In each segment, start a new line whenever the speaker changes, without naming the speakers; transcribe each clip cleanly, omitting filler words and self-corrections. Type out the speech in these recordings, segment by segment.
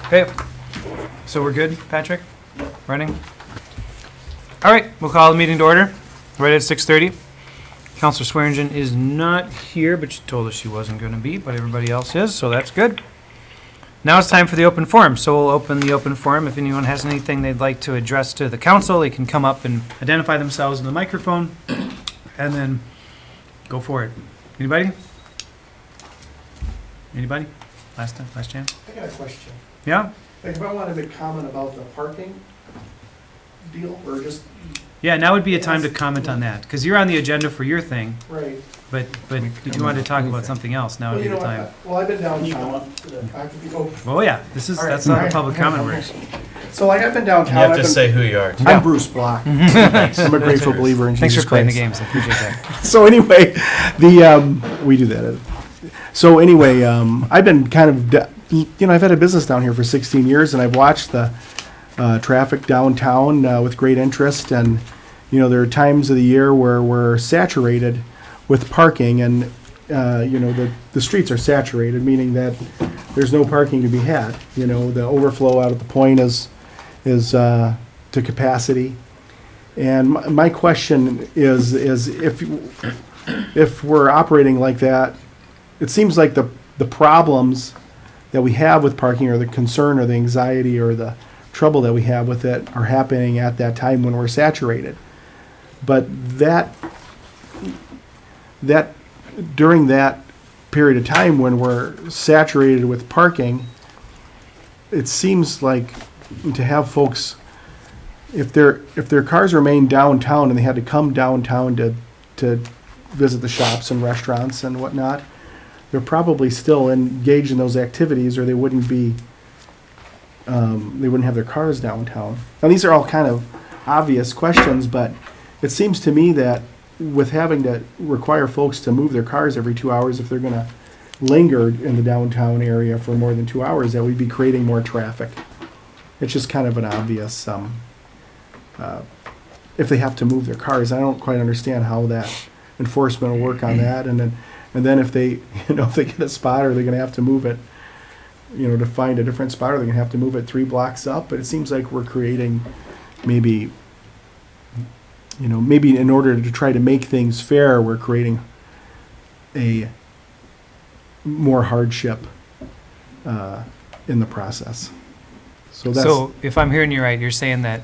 Okay, so we're good, Patrick? Running? All right, we'll call the meeting to order, right at 6:30. Councilor Swearingen is not here, but she told us she wasn't going to be, but everybody else is, so that's good. Now it's time for the open forum, so we'll open the open forum. If anyone has anything they'd like to address to the council, they can come up and identify themselves in the microphone, and then go for it. Anybody? Anybody? Last chance?
I got a question.
Yeah?
Like, if I wanted to comment about the parking deal, or just,
Yeah, now would be a time to comment on that, because you're on the agenda for your thing,
right.
but if you wanted to talk about something else, now would be the time.
Well, I've been downtown. I could be, oh,
Oh, yeah, that's not how public comment works.
so like, I've been downtown.
You have
I've
to
been-
say who you are.
I'm Bruce Block. I'm a grateful believer in Jesus
Thanks for playing the
Christ.
games, I appreciate that.
So anyway, we do that. So anyway, I've been kind of, I've had a business down here for 16 years, and I've watched the traffic downtown with great interest. And there are times of the year where we're saturated with parking, and the streets are saturated, meaning that there's no parking to be had. The overflow out at the point is to capacity. And my question is if we're operating like that, it seems like the problems that we have with parking, or the concern or the anxiety or the trouble that we have with it, are happening at that time when we're saturated. But that during that period of time when we're saturated with parking, it seems like to have folks, if their cars remain downtown and they had to come downtown to visit the shops and restaurants and whatnot, they're probably still engaged in those activities, or they wouldn't have their cars downtown. Now, these are all kind of obvious questions, but it seems to me that with having to require folks to move their cars every 2 hours, if they're going to linger in the downtown area for more than 2 hours, that we'd be creating more traffic. It's just kind of an obvious, if they have to move their cars, I don't quite understand how that enforcement will work on that. And then if they, if they get a spot, are they going to have to move it, to find a different spot, or they're going to have to move it 3 blocks up? But it seems like we're creating maybe in order to try to make things fair, we're creating a more hardship in the process.
So if I'm hearing you right, you're saying that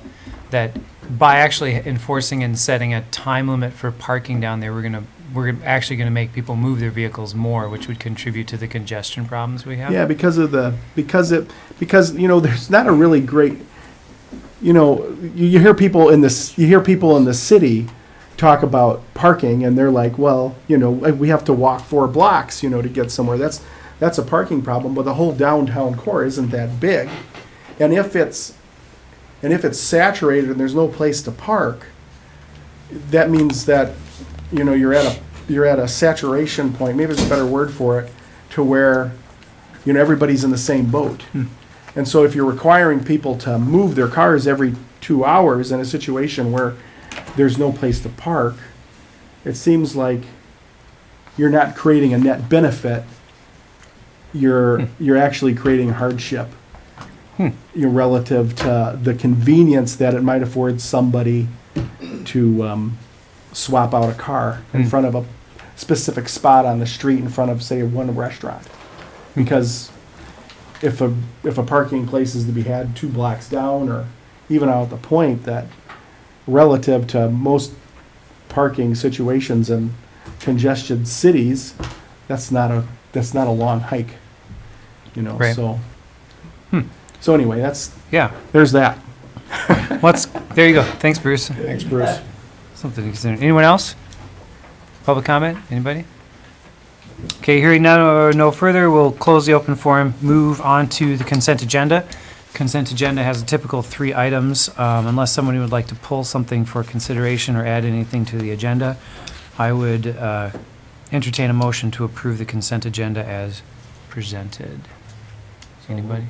by actually enforcing and setting a time limit for parking down there, we're actually going to make people move their vehicles more, which would contribute to the congestion problems we have?
Yeah, because there's not a really great, you hear people in the city talk about parking, and they're like, well, we have to walk 4 blocks, to get somewhere. That's a parking problem, but the whole downtown core isn't that big. And if it's saturated and there's no place to park, that means that you're at a saturation point. Maybe there's a better word for it, to where everybody's in the same boat. And so if you're requiring people to move their cars every 2 hours in a situation where there's no place to park, it seems like you're not creating a net benefit. You're actually creating hardship. Relative to the convenience that it might afford somebody to swap out a car in front of a specific spot on the street in front of, say, one restaurant. Because if a parking place is to be had 2 blocks down, or even out at the point, that relative to most parking situations in congested cities, that's not a long hike.
Right.
So anyway, there's that.
There you go. Thanks, Bruce.
Thanks, Bruce.
Something to consider. Anyone else? Public comment? Anybody? Okay, hearing no further, we'll close the open forum, move on to the consent agenda. Consent agenda has a typical 3 items. Unless somebody would like to pull something for consideration or add anything to the agenda, I would entertain a motion to approve the consent agenda as presented. Anybody?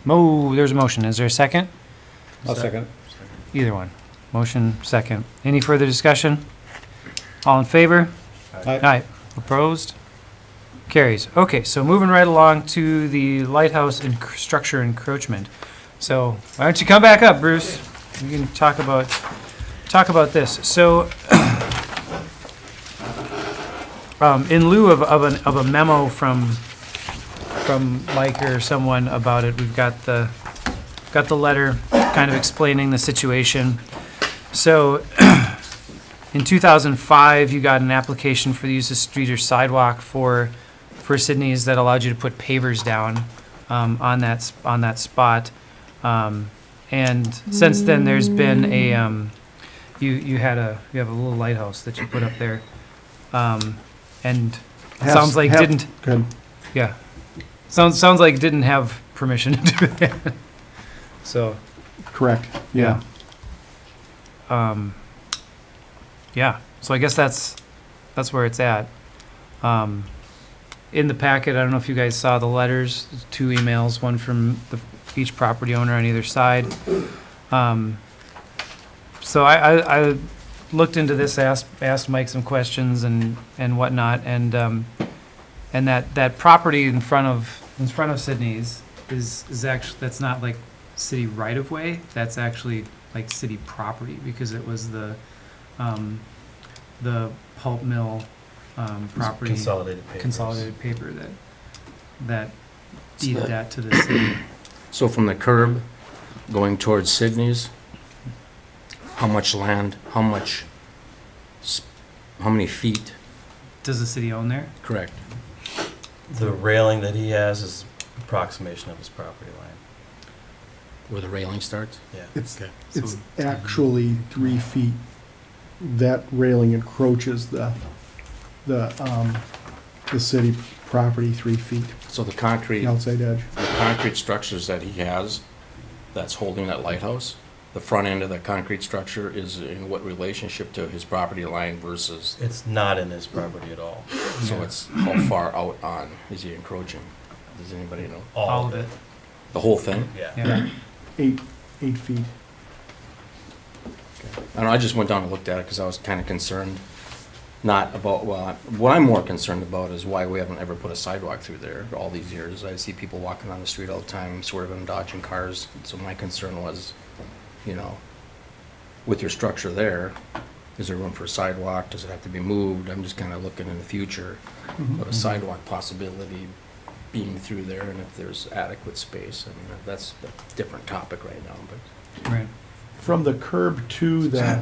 There's a motion. Is there a second?
I'll second.
Either one. Motion, second. Any further discussion? All in favor?
Aye.
Aye. Opposed? Carries. Okay, so moving right along to the Lighthouse structure encroachment. So why don't you come back up, Bruce? We can talk about this. So in lieu of a memo from Mike or someone about it, we've got the letter kind of explaining the situation. So in 2005, you got an application for the use of street or sidewalk for Sydney's that allowed you to put pavers down on that spot. And since then, there's been a you have a little lighthouse that you put up there, and sounds like didn't.
Good.
Yeah, sounds like didn't have permission to do that. So.
Correct. Yeah.
Yeah. So I guess that's where it's at. In the packet, I don't know if you guys saw the letters, 2 emails, one from each property owner on either side. So I looked into this, asked Mike some questions and whatnot, and that property in front of Sydney's is actually, that's not like city right of way. That's actually like city property because it was the pulp mill property. Consolidated paper that deeded that to the city.
So from the curb going towards Sydney's, how much land, how many feet?
Does the city own there?
Correct.
The railing that he has is approximation of his property line.
Where the railing starts?
Yeah.
It's
So-
actually 3 feet. That railing encroaches the city property 3 feet,
So the concrete,
the outside edge.
the concrete structures that he has, that's holding that lighthouse, the front end of that concrete structure is in what relationship to his property line versus,
It's not in his property at all.
so it's how far out on is he encroaching? Does anybody know?
All of it.
The whole thing?
Yeah.
Yeah.
8 feet.
I don't know, I just went down and looked at it because I was kind of concerned, not about, well, what I'm more concerned about is why we haven't ever put a sidewalk through there all these years. I see people walking on the street all the time, swerving, dodging cars, so my concern was, you know, with your structure there, is there room for a sidewalk? Does it have to be moved? I'm just kind of looking in the future, but a sidewalk possibility being through there, and if there's adequate space. I mean, that's a different topic right now, but.
Right.
From the curb to the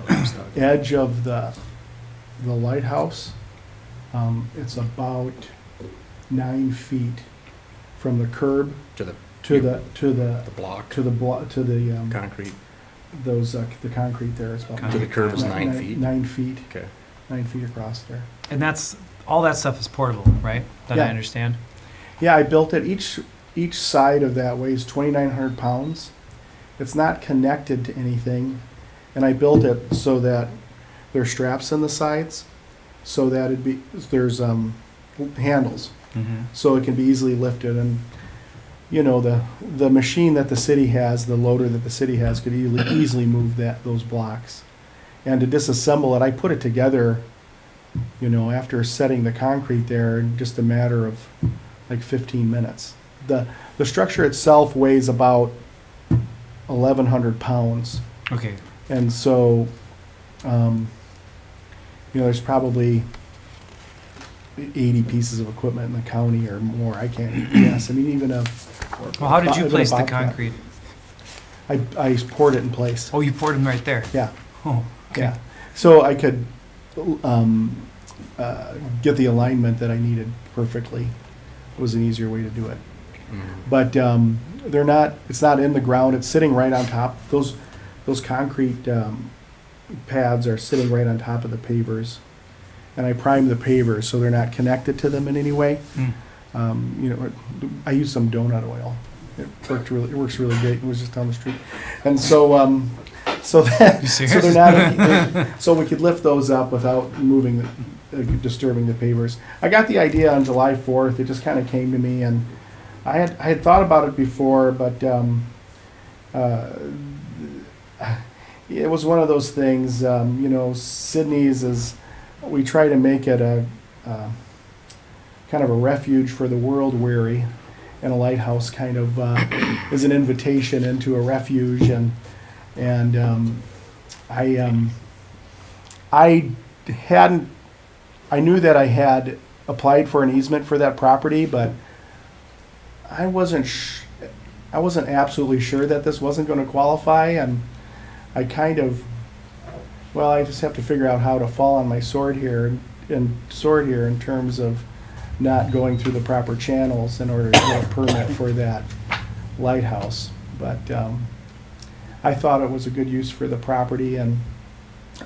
edge of the lighthouse, it's about 9 feet from the curb
To the
to
the block,
the
concrete,
the concrete there is about
to the curb is 9 feet?
9 feet,
Okay.
9 feet across there.
And all that stuff is portable, right? That I
Yeah.
understand.
Yeah, I built it. Each side of that weighs 2,900 pounds. It's not connected to anything, and I built it so that there's straps in the sides, so that there's handles,
Mm-hmm.
so it can be easily lifted. And you know, the machine that the city has, the loader that the city has, could easily move those blocks. And to disassemble it, I put it together, you know, after setting the concrete there in just a matter of like 15 minutes. The structure itself weighs about 1,100 pounds.
Okay.
And so, you know, there's probably 80 pieces of equipment in the county or more. I can't guess. I mean, even a.
Well, how did you
even a
place the
bobcat.
concrete?
I poured it in place.
Oh, you poured them right there.
Yeah,
Oh, okay.
yeah. So I could get the alignment that I needed perfectly. It was an easier way to do it. But they're not. It's not in the ground. It's sitting right on top. Those concrete pads are sitting right on top of the pavers, and I primed the pavers so they're not connected to them in any way.
Mm.
You know, I used some donut oil. It works really great. It was just down the street, and so so that
You
so
serious?
they're not so we could lift those up without moving disturbing the pavers. I got the idea on July 4th. It just kind of came to me, and I had thought about it before, but it was one of those things. You know, Sydney's is, we try to make it kind of a refuge for the world weary, and a lighthouse kind of is an invitation into a refuge. And I hadn't, I knew that I had applied for an easement for that property, but I wasn't absolutely sure that this wasn't going to qualify, and I kind of, well, I just have to figure out how to fall on my sword here in terms of not going through the proper channels in order to get a permit for that lighthouse. But I thought it was a good use for the property, and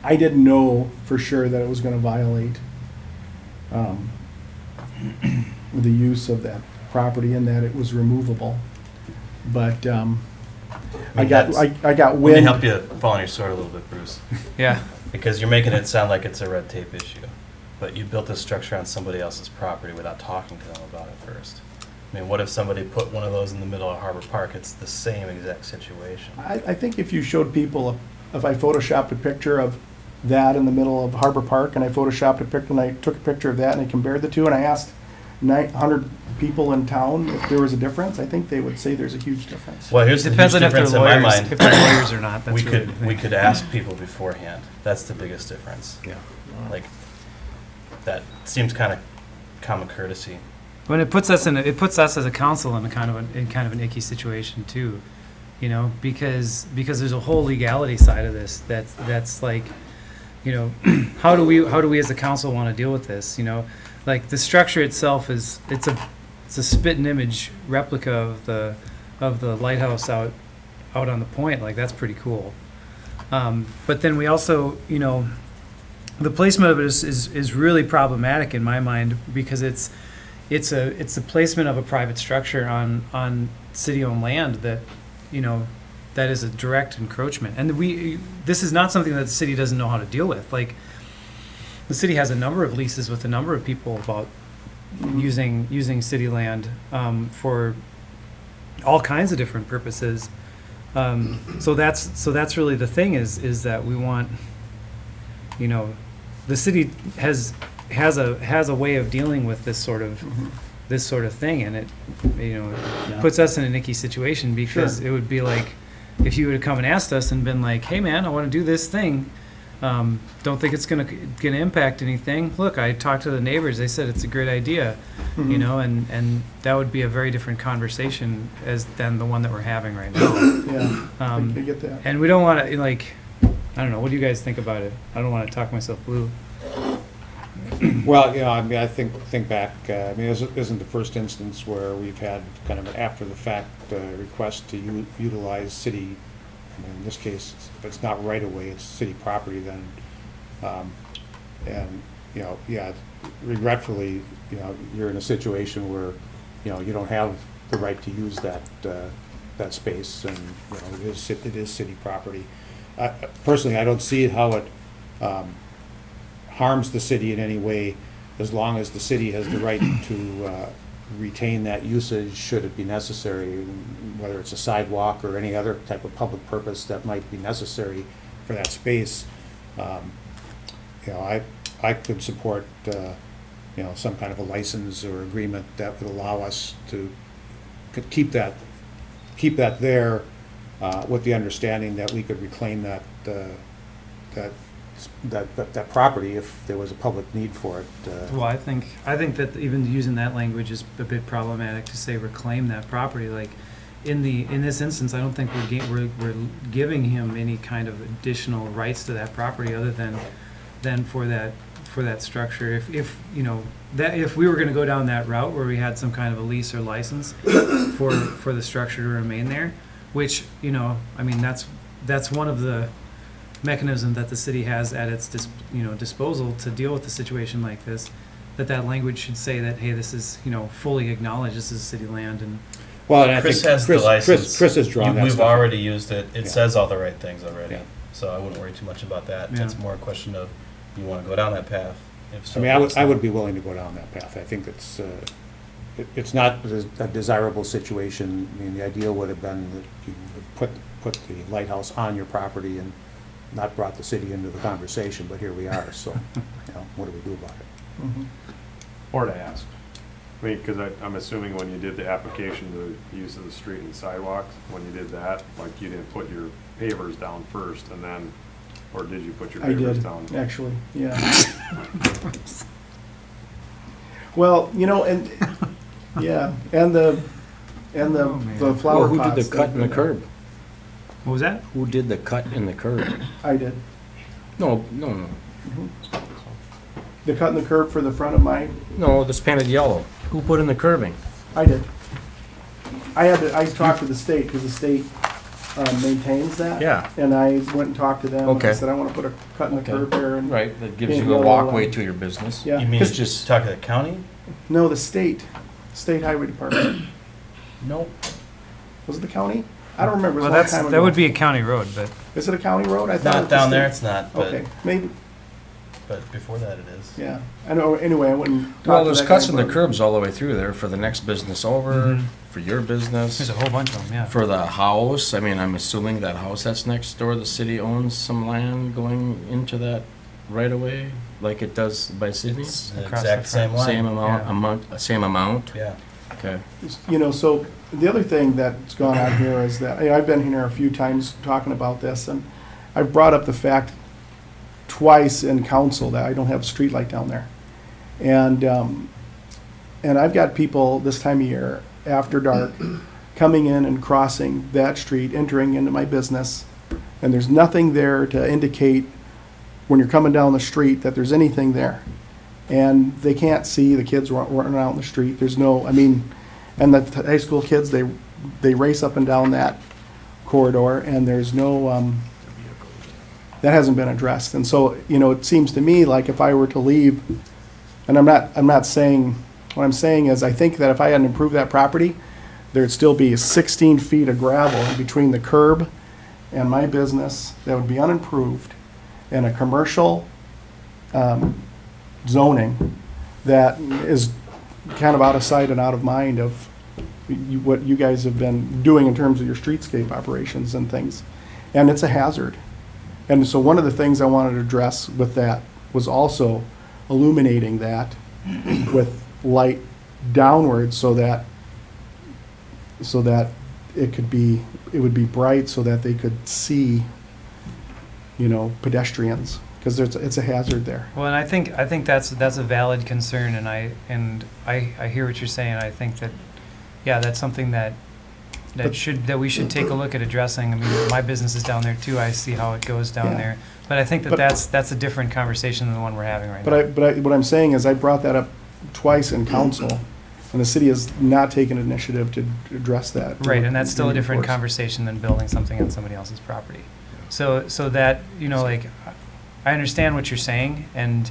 I didn't know for sure that it was going to violate the use of that property and that it was removable. But I got
Let me
wind.
help you fall on your sword a little bit, Bruce.
Yeah.
Because you're making it sound like it's a red tape issue. But you built this structure on somebody else's property without talking to them about it first. I mean, what if somebody put one of those in the middle of Harbor Park? It's the same exact situation.
I think if you showed people, if I photoshopped a picture of that in the middle of Harbor Park, and I photoshopped a picture, and I took a picture of that, and I compared the two, and I asked 900 people in town if there was a difference, I think they would say there's a huge difference.
Well, here's the huge
Depends on if they're
difference in my
lawyers,
mind.
if they're lawyers or not. That's
We
really the
could, we
thing.
could ask people beforehand. That's the biggest difference.
Yeah.
Like, that seems kind of common courtesy.
When it puts us as a council in kind of an icky situation too, you know, because there's a whole legality side of this that's like, you know, how do we as a council want to deal with this? You know, like the structure itself it's a spit and image replica of the lighthouse out on the point. Like that's pretty cool. But then we also, you know, the placement of it is really problematic in my mind because it's a placement of a private structure on city-owned land that, you know, that is a direct encroachment. And this is not something that the city doesn't know how to deal with. Like, the city has a number of leases with a number of people about using city land for all kinds of different purposes. So that's really the thing is that we want, you know, the city has a way of dealing with this sort of thing, and it, you know,
Yeah.
puts us in an icky situation because
Sure.
it would be like if you would have come and asked us and been like, hey man, I want to do this thing, don't think it's gonna impact anything. Look, I talked to the neighbors, they said it's a great idea, you know, and that would be a very different conversation than the one that we're having right now.
Yeah, I get that.
And we don't want to, like, I don't know, what do you guys think about it? I don't want to talk myself blue.
Well, you know, I mean, I think back, I mean, this isn't the first instance where we've had kind of an after-the-fact request to utilize city, I mean, in this case, if it's not right away, it's city property then. And, you know, yeah, regretfully, you know, you're in a situation where, you know, you don't have the right to use that space, and, you know, it is city property. Personally, I don't see how it harms the city in any way, as long as the city has the right to retain that usage should it be necessary, whether it's a sidewalk or any other type of public purpose that might be necessary for that space. You know, I could support, you know, some kind of a license or agreement that would allow us to keep that there, with the understanding that we could reclaim that property if there was a public need for it.
Well, I think that even using that language is a bit problematic to say reclaim that property. Like in this instance, I don't think we're giving him any kind of additional rights to that property other than for that structure. If you know that if we were going to go down that route where we had some kind of a lease or license for the structure to remain there, which, you know, I mean that's one of the mechanism that the city has at its disposal to deal with a situation like this, that language should say that, hey, this is, you know, fully acknowledged, this is city land. And
Well, and I
Chris
think
has the license.
Chris has drawn that
We've
stuff up.
already used it. It
Yeah.
says all the right things already.
Yeah.
So I wouldn't worry too much about that.
Yeah.
It's more a question of, you want to go down that path? If so,
I mean,
that's
I would
not-
be willing to go down that path. I think it's not a desirable situation. I mean, the ideal would have been that you would put the lighthouse on your property and not brought the city into the conversation, but here we are, so, you know, what do we do about it?
Mhm.
Or to ask. I mean, because I'm assuming when you did the application, the use of the street and sidewalks, when you did that, like you didn't put your pavers down first and then, or did you put your
I
pavers
did,
down?
actually, yeah. Well, you know, and, yeah, and the
Oh, man.
the flower
Well, who
pots.
did the cut in the
that-
curb?
What was that?
Who did the cut in the curb?
I did.
No.
The cut in the curb for the front of my,
No, this painted yellow. Who put in the curbing?
I did. I talked to the state, because the state maintains that.
Yeah.
And I went and talked to them, and I
Okay.
said, I want to put a cut in the
Okay.
curb there, and.
Right, that gives
Paint
you a
yellow
walkway
line.
to your business.
Yeah.
You mean
'cause-
just talk to the county?
No, the state highway department.
Nope.
Was it the county? I don't remember. It was
Well,
a long
that's,
time
that
ago.
would be a county road, but
Is it a county road? I thought it
Not
was the
down there,
state.
it's not, but,
Okay, maybe,
but before that it is.
yeah. I know, anyway, I wouldn't talk
Well,
to
there's
that
cuts
guy
in the
about it.
curbs all the way through there for the next business over,
Mhm.
for your
there's
business,
a whole bunch of them, yeah.
for the house. I mean, I'm assuming that house that's next door, the city owns some land going into that right away, like it does by Sydney?
It's the
Across
exact
the
same
front.
line.
Same
Yeah.
same amount?
Yeah.
Okay.
You know, so the other thing that's gone on here is that, I've been here a few times talking about this, and I've brought up the fact twice in council that I don't have a street light down there. And I've got people this time of year, after dark, coming in and crossing that street, entering into my business, and there's nothing there to indicate when you're coming down the street that there's anything there. And they can't see the kids running out in the street. There's no, I mean, and the high school kids, they race up and down that corridor, and there's no, that hasn't been addressed. And so, you know, it seems to me like if I were to leave, and I'm not saying, what I'm saying is I think that if I hadn't improved that property, there'd still be 16 feet of gravel between the curb and my business that would be unimproved, and a commercial zoning that is kind of out of sight and out of mind of what you guys have been doing in terms of your streetscape operations and things. And it's a hazard. And so one of the things I wanted to address with that was also illuminating that with light downwards so that it would be bright so that they could see, you know, pedestrians, because it's a hazard there.
Well, and I think that's a valid concern, and I hear what you're saying. I think that, yeah, that's something that we should take a look at addressing. I mean, my business is down there too. I see how it goes down
Yeah.
there. But I think
But-
that's a different conversation than the one we're having right now.
What I'm saying is I brought that up twice in council, and the city has not taken initiative to address that.
Right, and that's still a different
Reinforce.
conversation than building something on somebody else's property. So that, you know, like, I understand what you're saying, and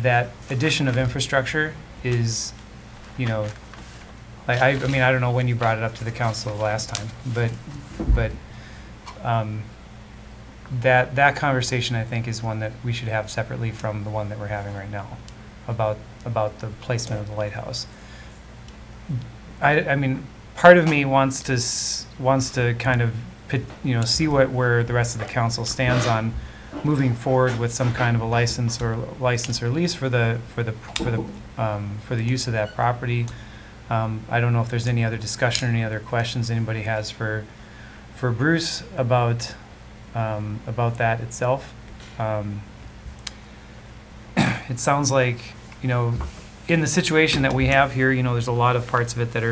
that addition of infrastructure is, you know, like, I mean, I don't know when you brought it up to the council last time, but that conversation, I think, is one that we should have separately from the one that we're having right now about the placement of the lighthouse. I mean, part of me wants to kind of see where the rest of the council stands on moving forward with some kind of a license or lease for the use of that property. I don't know if there's any other discussion or any other questions anybody has for Bruce about that itself. It sounds like, you know, in the situation that we have here, you know, there's a lot of parts of it that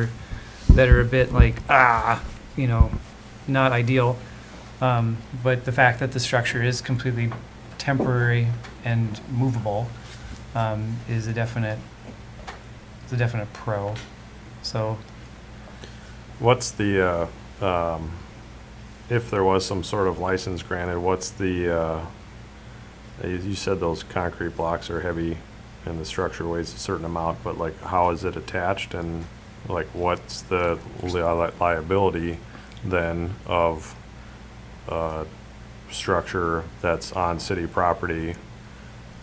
are a bit like, you know, not ideal. But the fact that the structure is completely temporary and movable is a definite pro. So,
What's the, if there was some sort of license granted, what's the, you said those concrete blocks are heavy and the structure weighs a certain amount, but like how is it attached, and like what's the liability then of structure that's on city property?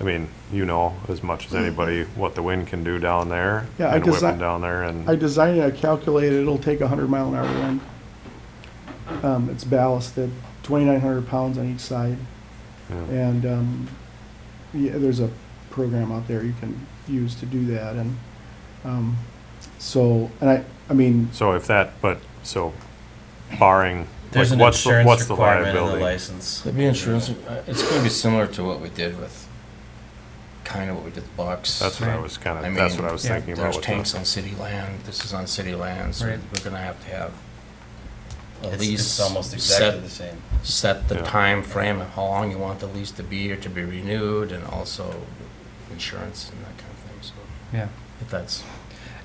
I mean, you know as much as anybody what the wind can do down there,
Yeah, I
and whipping
desi-
down there, and
I designed it, I calculated, it'll take 100-mile-an-hour wind. It's ballasted, 2,900 pounds on each side.
yeah.
And, yeah, there's a program out there you can use to do that, and So, and I mean,
So if that, but, so barring,
There's
like,
an
what's the
insurance requirement in the
liability?
license.
There'd be insurance, it's gonna be similar to what we did with, kind of what we did with Bucks.
That's what I
Right.
was kind
I
of, that's
mean,
what I was
yeah,
thinking about
There's
with
tanks
the,
on city land, this is on city land, so
Right.
we're gonna have a
It's
lease.
almost exactly
set-
the same.
Set the
Yeah.
time frame of how long you want the lease to be or to be renewed, and also insurance and that kind of thing, so
Yeah.
if that's,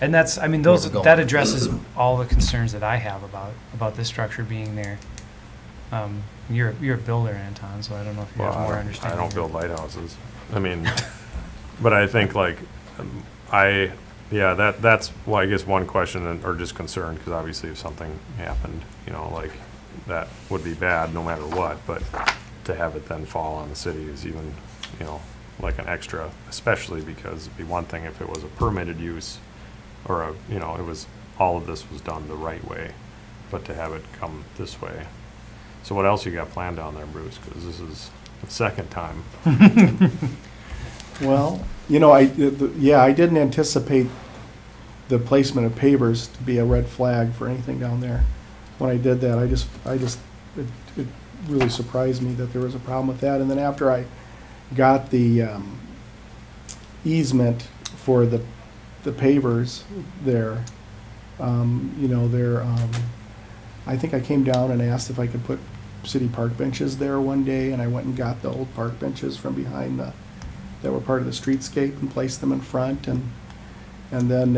And that's, I mean,
Where
those,
we're going.
that addresses all the concerns that I have about this structure being there. You're a builder, Anton, so I don't know if you
well,
have more
I
understanding.
don't build lighthouses. I mean, but I think like, that's, well, I guess one question or just concern, because obviously if something happened, you know, like, that would be bad no matter what, but to have it then fall on the city is even, you know, like an extra, especially because it'd be one thing if it was a permitted use or a, you know, it was, all of this was done the right way, but to have it come this way. So what else you got planned down there, Bruce? Because this is the second time.
well, you know, yeah, I didn't anticipate the placement of pavers to be a red flag for anything down there. When I did that, it really surprised me that there was a problem with that. And then after I got the easement for the pavers there, you know, I think I came down and asked if I could put city park benches there one day, and I went and got the old park benches from behind that were part of the streetscape and placed them in front, and then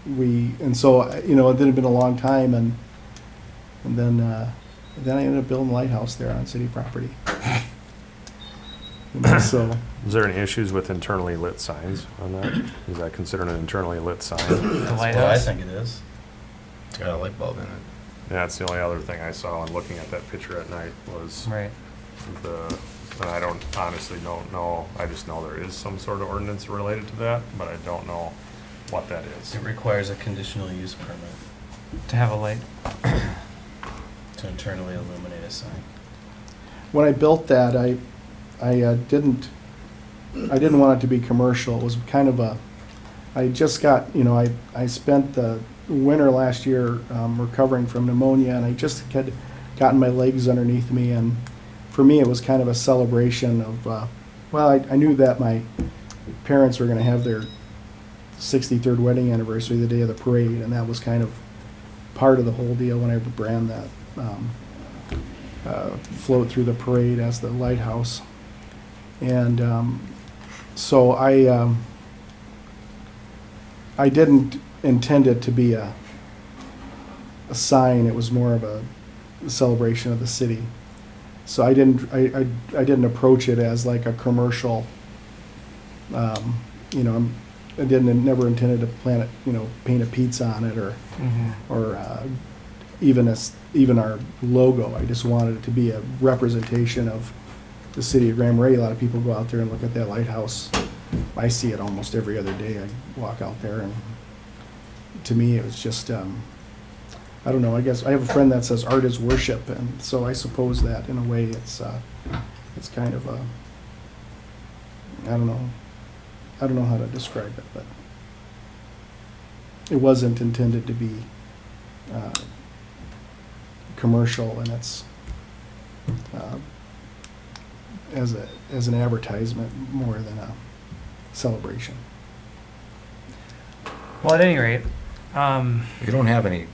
and so, you know, it had been a long time, and then I ended up building a lighthouse there on city property. You know, so,
Is there any issues with internally lit signs on that? Is that considered an internally lit sign?
The
That's what I
lighthouse?
think it is.
it's got a light bulb in it.
That's the only other thing I saw when looking at that picture at night was
Right.
and I don't honestly don't know, I just know there is some sort of ordinance related to that, but I don't know what that is.
It requires a conditional use permit
To have a light.
to internally illuminate a sign.
when I built that, I didn't want it to be commercial. It was kind of I just got, you know, I spent the winter last year recovering from pneumonia, and I just had gotten my legs underneath me, and for me it was kind of a celebration of, well, I knew that my parents were going to have their 63rd wedding anniversary the day of the parade, and that was kind of part of the whole deal when I ran that float through the parade as the lighthouse. And so I didn't intend it to be a sign. It was more of a celebration of the city. So I didn't approach it as like a commercial. You know, I never intended to paint a pizza on it or even our logo. I just wanted it to be a representation of the city of Grand Marais. A lot of people go out there and look at that lighthouse. I see it almost every other day. I walk out there, and to me, it was just, I don't know, I guess, I have a friend that says art is worship, and so I suppose that in a way it's kind of a, I don't know how to describe it, but it wasn't intended to be commercial, and it's as an advertisement more than a celebration.
Well, at any rate,
You don't have any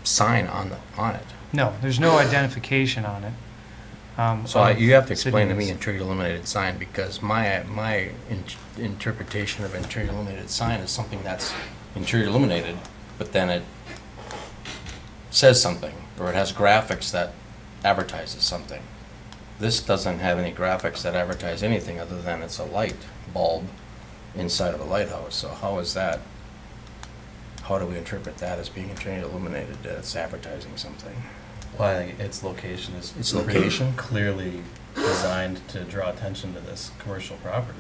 sign on it.
no, there's no identification on it.
So you have to
City
explain to me
is-
interior illuminated sign, because my interpretation of interior illuminated sign is something that's interior illuminated, but then it says something, or it has graphics that advertises something. This doesn't have any graphics that advertise anything other than it's a light bulb inside of a lighthouse. So how is that? How do we interpret that as being interior illuminated? That it's advertising something.
Well, I think its location is
Its
pretty
location?
clearly designed to draw attention to this commercial property.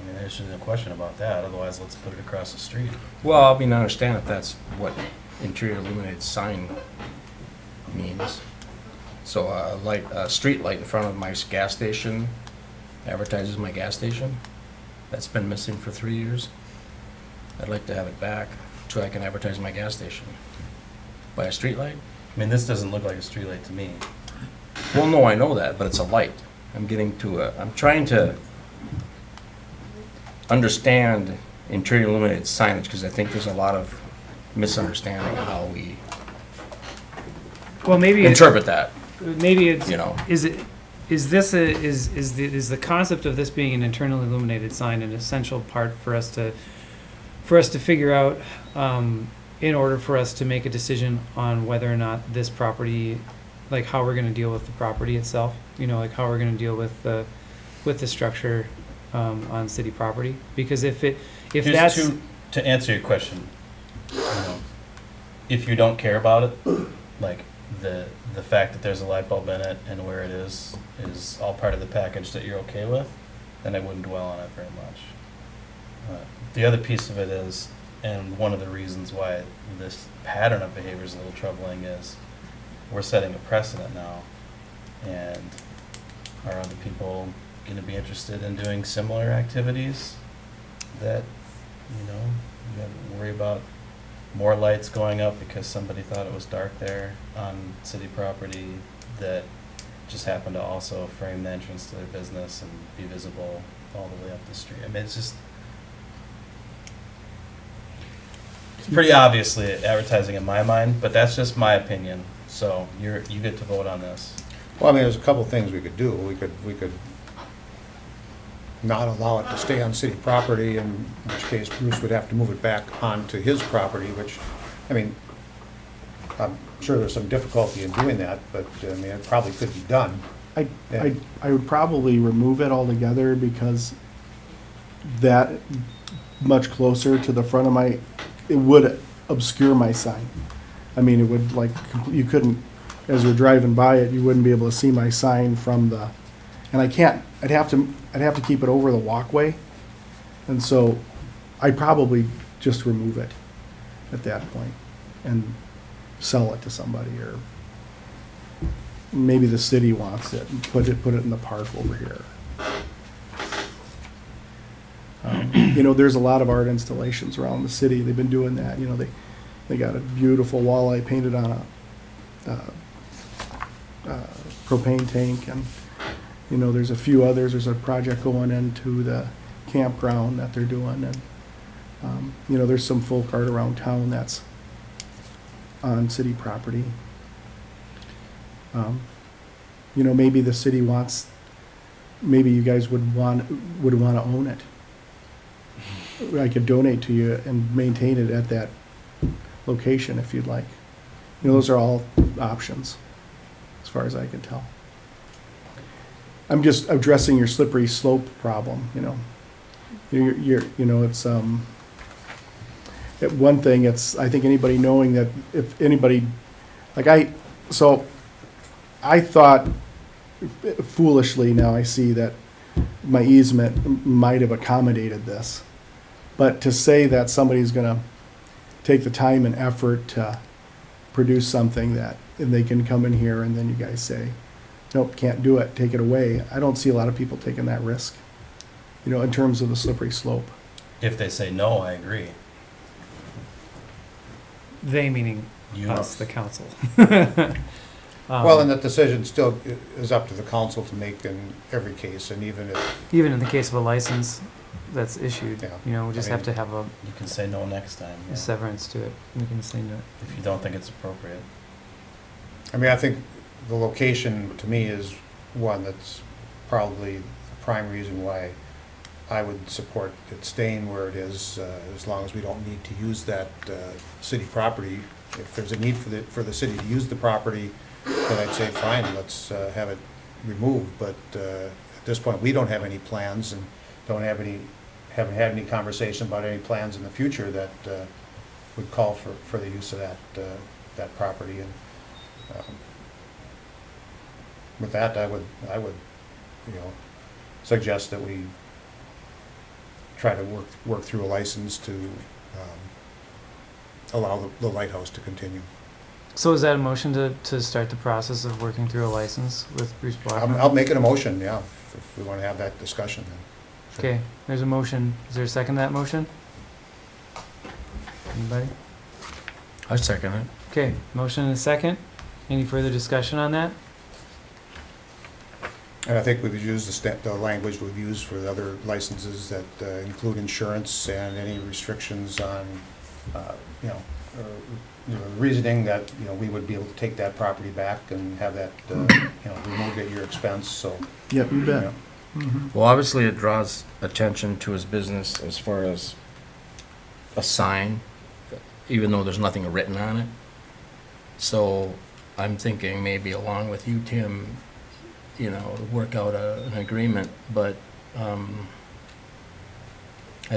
I mean, there's no question about that. Otherwise, let's put it across the street.
Well, I mean, I understand if that's what interior illuminated sign means. So a street light in front of my gas station advertises my gas station? that's been missing for 3 years. I'd like to have it back so I can advertise my gas station. By a streetlight?
I mean, this doesn't look like a streetlight to me.
Well, no, I know that, but it's a light. I'm trying to understand interior illuminated signage, because I think there's a lot of misunderstanding of how we
Well, maybe
interpret that,
maybe it's
you know?
is the concept of this being an internally illuminated sign an essential part for us to figure out in order for us to make a decision on whether or not this property, like how we're going to deal with the property itself, you know, like how we're going to deal with the structure on city property, because if
Here's
that's
to answer your question, you know, if you don't care about it, like the fact that there's a light bulb in it and where it is all part of the package that you're okay with, then I wouldn't dwell on it very much. The other piece of it is, and one of the reasons why this pattern of behavior is a little troubling, is we're setting a precedent now, and are other people going to be interested in doing similar activities that, you know, you got to worry about more lights going up because somebody thought it was dark there on city property that just happened to also frame the entrance to their business and be visible all the way up the street. I mean, it's pretty obviously advertising in my mind, but that's just my opinion. So you get to vote on this.
Well, I mean, there's a couple things we could do. We could not allow it to stay on city property, in which case Bruce would have to move it back onto his property, which, I mean, I'm sure there's some difficulty in doing that, but, I mean, it probably could be done.
I would probably remove it altogether, because that much closer to the front of it would obscure my sign. I mean, it would, like, you couldn't, as you're driving by it, you wouldn't be able to see my sign from the, and I'd have to keep it over the walkway. And so I'd probably just remove it at that point and sell it to somebody, or maybe the city wants it and put it in the park over here. You know, there's a lot of art installations around the city. They've been doing that. You know, they got a beautiful walleye painted on a propane tank, and you know, there's a few others. There's a project going into the campground that they're doing, and you know, there's some folk art around town that's on city property. You know, maybe the city wants, maybe you guys would want to own it. I could donate to you and maintain it at that location if you'd like. You know, those are all options, as far as I can tell. I'm just addressing your slippery slope problem, you know. You know, it's, one thing, it's, I think anybody knowing that if anybody, like I thought foolishly, now I see that my easement might have accommodated this. But to say that somebody's gonna take the time and effort to produce something that, and they can come in here and then you guys say, nope, can't do it, take it away. I don't see a lot of people taking that risk, you know, in terms of the slippery slope.
If they say no, I agree.
they meaning
You.
us, the council.
Well, and that decision still is up to the council to make in every case, and even if,
Even in the case of a license that's issued,
Yeah.
you know, we just
I
have
mean-
to have a
You can say no next time, yeah,
severance to it. We can say no.
if you don't think it's appropriate.
I mean, I think the location, to me, is one that's probably the prime reason why I would support it staying where it is, as long as we don't need to use that city property. If there's a need for the city to use the property, then I'd say, fine, let's have it removed. But at this point, we don't have any plans and haven't had any conversation about any plans in the future that would call for the use of that property. And with that, I would, you know, suggest that we try to work through a license to allow the Lighthouse to continue.
So is that a motion to start the process of working through a license with Bruce Blackman?
I'll make it a motion, yeah, if we want to have that discussion then.
Okay, there's a motion. Is there a second to that motion? Anybody?
I second it.
Okay, motion and a second. Any further discussion on that?
And I think we've used the language we've used for the other licenses that include insurance and any restrictions on, you know, reasoning that, you know, we would be able to take that property back and have that, you know, removed at your expense, so.
Yep, you
you
bet.
know.
Well, obviously it draws attention to his business as far as a sign, even though there's nothing written on it. So I'm thinking maybe along with you, Tim, you know, work out an agreement, but I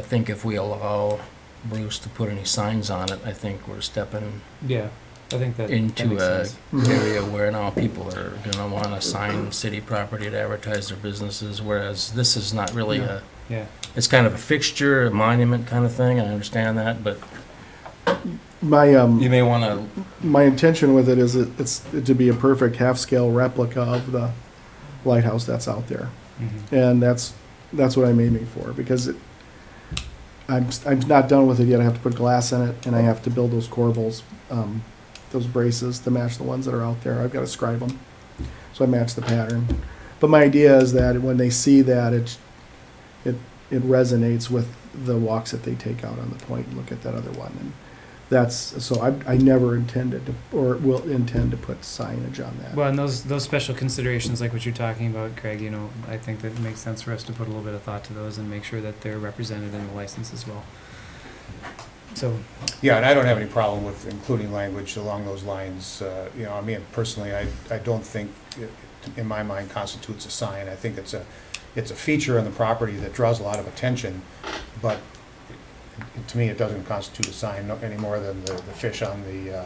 think if we allow Bruce to put any signs on it, I think we're stepping
Yeah, I think that
into
makes
a
sense.
area where now people are gonna wanna sign city property to advertise their businesses, whereas this is not really
Yeah.
Yeah,
it's kind of a fixture, a monument kind of thing, I understand that, but
My,
you may wanna,
my intention with it is it's to be a perfect half-scale replica of the lighthouse that's out there.
mhm.
And that's what I'm aiming for, because I'm not done with it yet. I have to put glass in it, and I have to build those corbels, those braces to match the ones that are out there. I've got to scribe them, so I match the pattern. But my idea is that when they see that, it resonates with the walks that they take out on the point and look at that other one. And that's, so I never intended to, or will intend to put signage on that.
Well, and those special considerations, like what you're talking about, Craig, you know, I think that it makes sense for us to put a little bit of thought to those and make sure that they're represented in the license as well. So,
Yeah, and I don't have any problem with including language along those lines. You know, I mean, personally, I don't think it, in my mind, constitutes a sign. I think it's a feature on the property that draws a lot of attention, but to me, it doesn't constitute a sign any more than the fish on the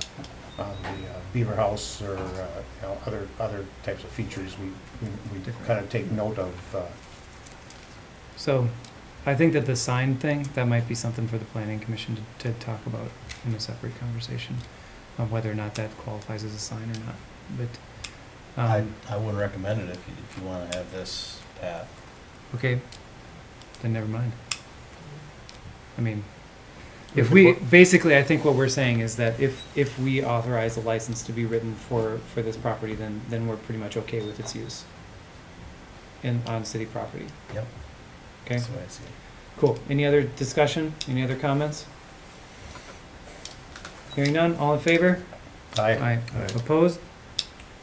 beaver house or, you know, other types of features we kind of take note of.
so I think that the sign thing, that might be something for the planning commission to talk about in a separate conversation of whether or not that qualifies as a sign or not. But,
I wouldn't recommend it if you want to have this path.
okay, then never mind. I mean, if we, basically, I think what we're saying is that if we authorize a license to be written for this property, then we're pretty much okay with its use on city property.
Yep.
Okay,
That's the way I see it.
cool. Any other discussion? Any other comments? Hearing none, all in favor?
Aye.
Aye. Opposed?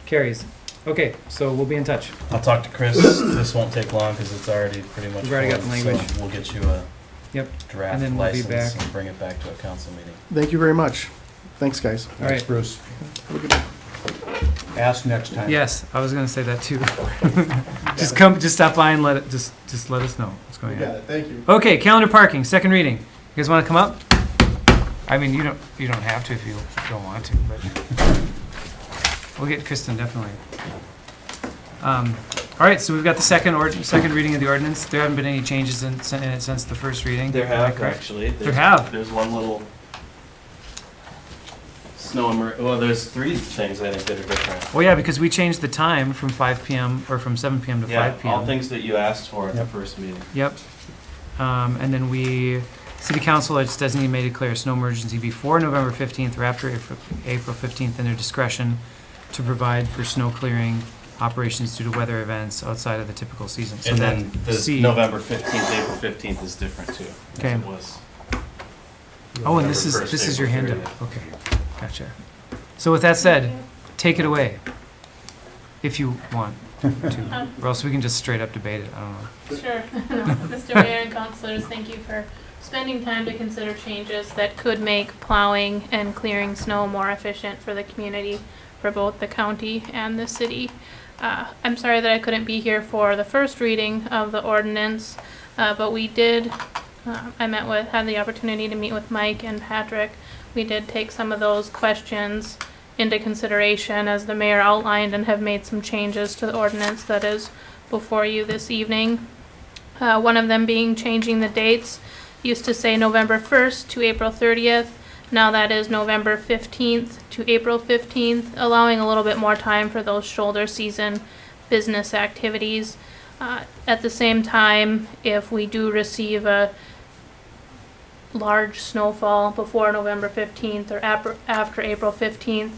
Carries. Okay, so we'll be in touch.
I'll talk to Chris. This won't take long because it's already pretty much.
We've already got the
formed,
language.
So we'll get you a
Yep.
draft
And then we'll be
license
back.
and bring it back to a council meeting.
Thank you very much. Thanks, guys.
All
Thanks,
right.
Bruce.
Have a good day.
Ask next time.
Yes, I was gonna say that too. Just stop by and just let us know what's going on.
Thank you.
Okay, calendar parking, second reading. You guys wanna come up? I mean, you don't have to if you don't want to, but we'll get Kristen, definitely. All right, so we've got the second reading of the ordinance. There haven't been any changes in it since the first reading.
There
Am I
have,
correct?
actually.
There have?
There's one little well, there's three things I think that are different.
Well, yeah, because we changed the time from 5 PM, or from 7 PM to 5 PM.
All things that you asked for at the
Yep.
first meeting.
Yep. And then City Council has designated may declare a snow emergency before November 15th or after April 15th in their discretion to provide for snow clearing operations due to weather events outside of the typical season. So
And
that
then the
C-
November 15th, April 15th is different too. as
Okay.
It was.
Oh, and this
November
is
1st,
your
April
handout.
30th.
Okay, gotcha. So with that said, take it away, if you want to, or else we can just straight up debate it. I don't know.
Sure. Mr. Mayor and councilors, thank you for spending time to consider changes that could make plowing and clearing snow more efficient for the community, for both the county and the city. I'm sorry that I couldn't be here for the first reading of the ordinance, but we did, had the opportunity to meet with Mike and Patrick. We did take some of those questions into consideration as the mayor outlined and have made some changes to the ordinance that is before you this evening. One of them being changing the dates. Used to say November 1st to April 30th. Now that is November 15th to April 15th, allowing a little bit more time for those shoulder season business activities. At the same time, if we do receive a large snowfall before November 15th or after April 15th,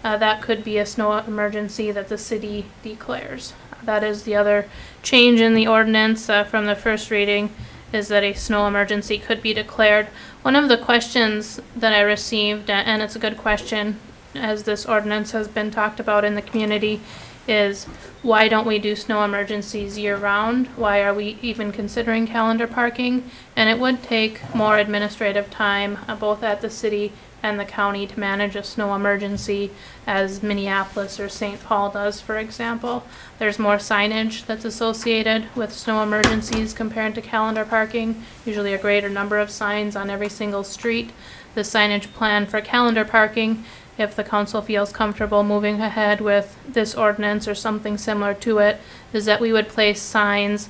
that could be a snow emergency that the city declares. That is the other change in the ordinance from the first reading, is that a snow emergency could be declared. One of the questions that I received, and it's a good question, as this ordinance has been talked about in the community, is why don't we do snow emergencies year-round? Why are we even considering calendar parking? And it would take more administrative time, both at the city and the county, to manage a snow emergency as Minneapolis or St. Paul does, for example. There's more signage that's associated with snow emergencies compared to calendar parking, usually a greater number of signs on every single street. The signage plan for calendar parking, if the council feels comfortable moving ahead with this ordinance or something similar to it, is that we would place signs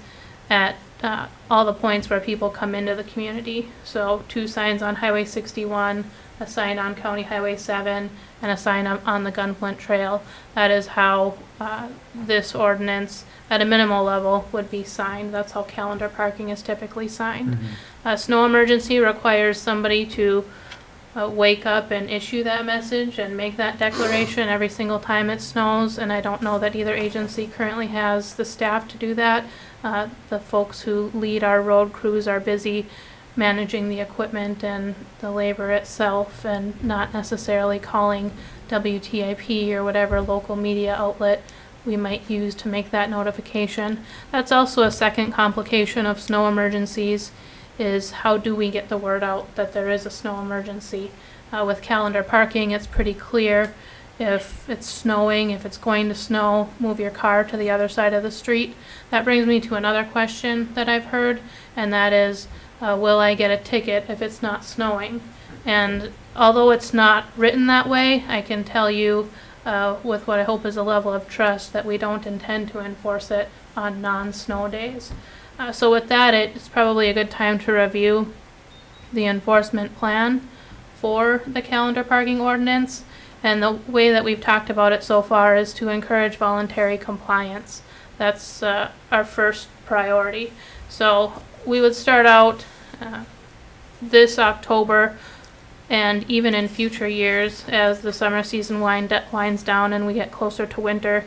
at all the points where people come into the community. So 2 signs on Highway 61, a sign on County Highway 7, and a sign on the Gunflint Trail. That is how this ordinance, at a minimal level, would be signed. That's how calendar parking is typically signed. A snow emergency requires somebody to wake up and issue that message and make that declaration every single time it snows, and I don't know that either agency currently has the staff to do that. The folks who lead our road crews are busy managing the equipment and the labor itself, and not necessarily calling WTIP or whatever local media outlet we might use to make that notification. That's also a second complication of snow emergencies, is how do we get the word out that there is a snow emergency? With calendar parking, it's pretty clear. If it's snowing, if it's going to snow, move your car to the other side of the street. That brings me to another question that I've heard, and that is, will I get a ticket if it's not snowing? And although it's not written that way, I can tell you with what I hope is a level of trust that we don't intend to enforce it on non-snow days. So with that, it's probably a good time to review the enforcement plan for the calendar parking ordinance. And the way that we've talked about it so far is to encourage voluntary compliance. That's our first priority. So we would start out this October, and even in future years as the summer season winds down and we get closer to winter,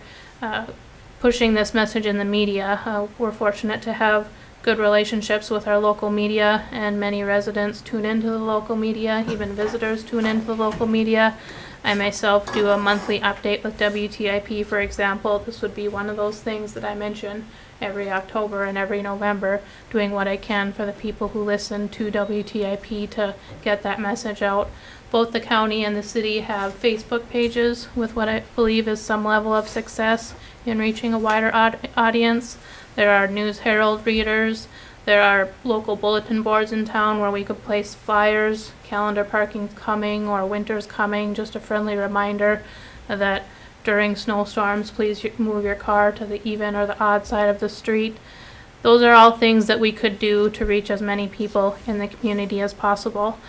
pushing this message in the media. We're fortunate to have good relationships with our local media, and many residents tune into the local media, even visitors tune into the local media. I myself do a monthly update with WTIP, for example. This would be one of those things that I mention every October and every November, doing what I can for the people who listen to WTIP to get that message out. Both the county and the city have Facebook pages with what I believe is some level of success in reaching a wider audience. There are News Herald readers. There are local bulletin boards in town where we could place flyers, calendar parking's coming or winter's coming, just a friendly reminder that during snowstorms, please move your car to the even or the odd side of the street. Those are all things that we could do to reach as many people in the community as possible.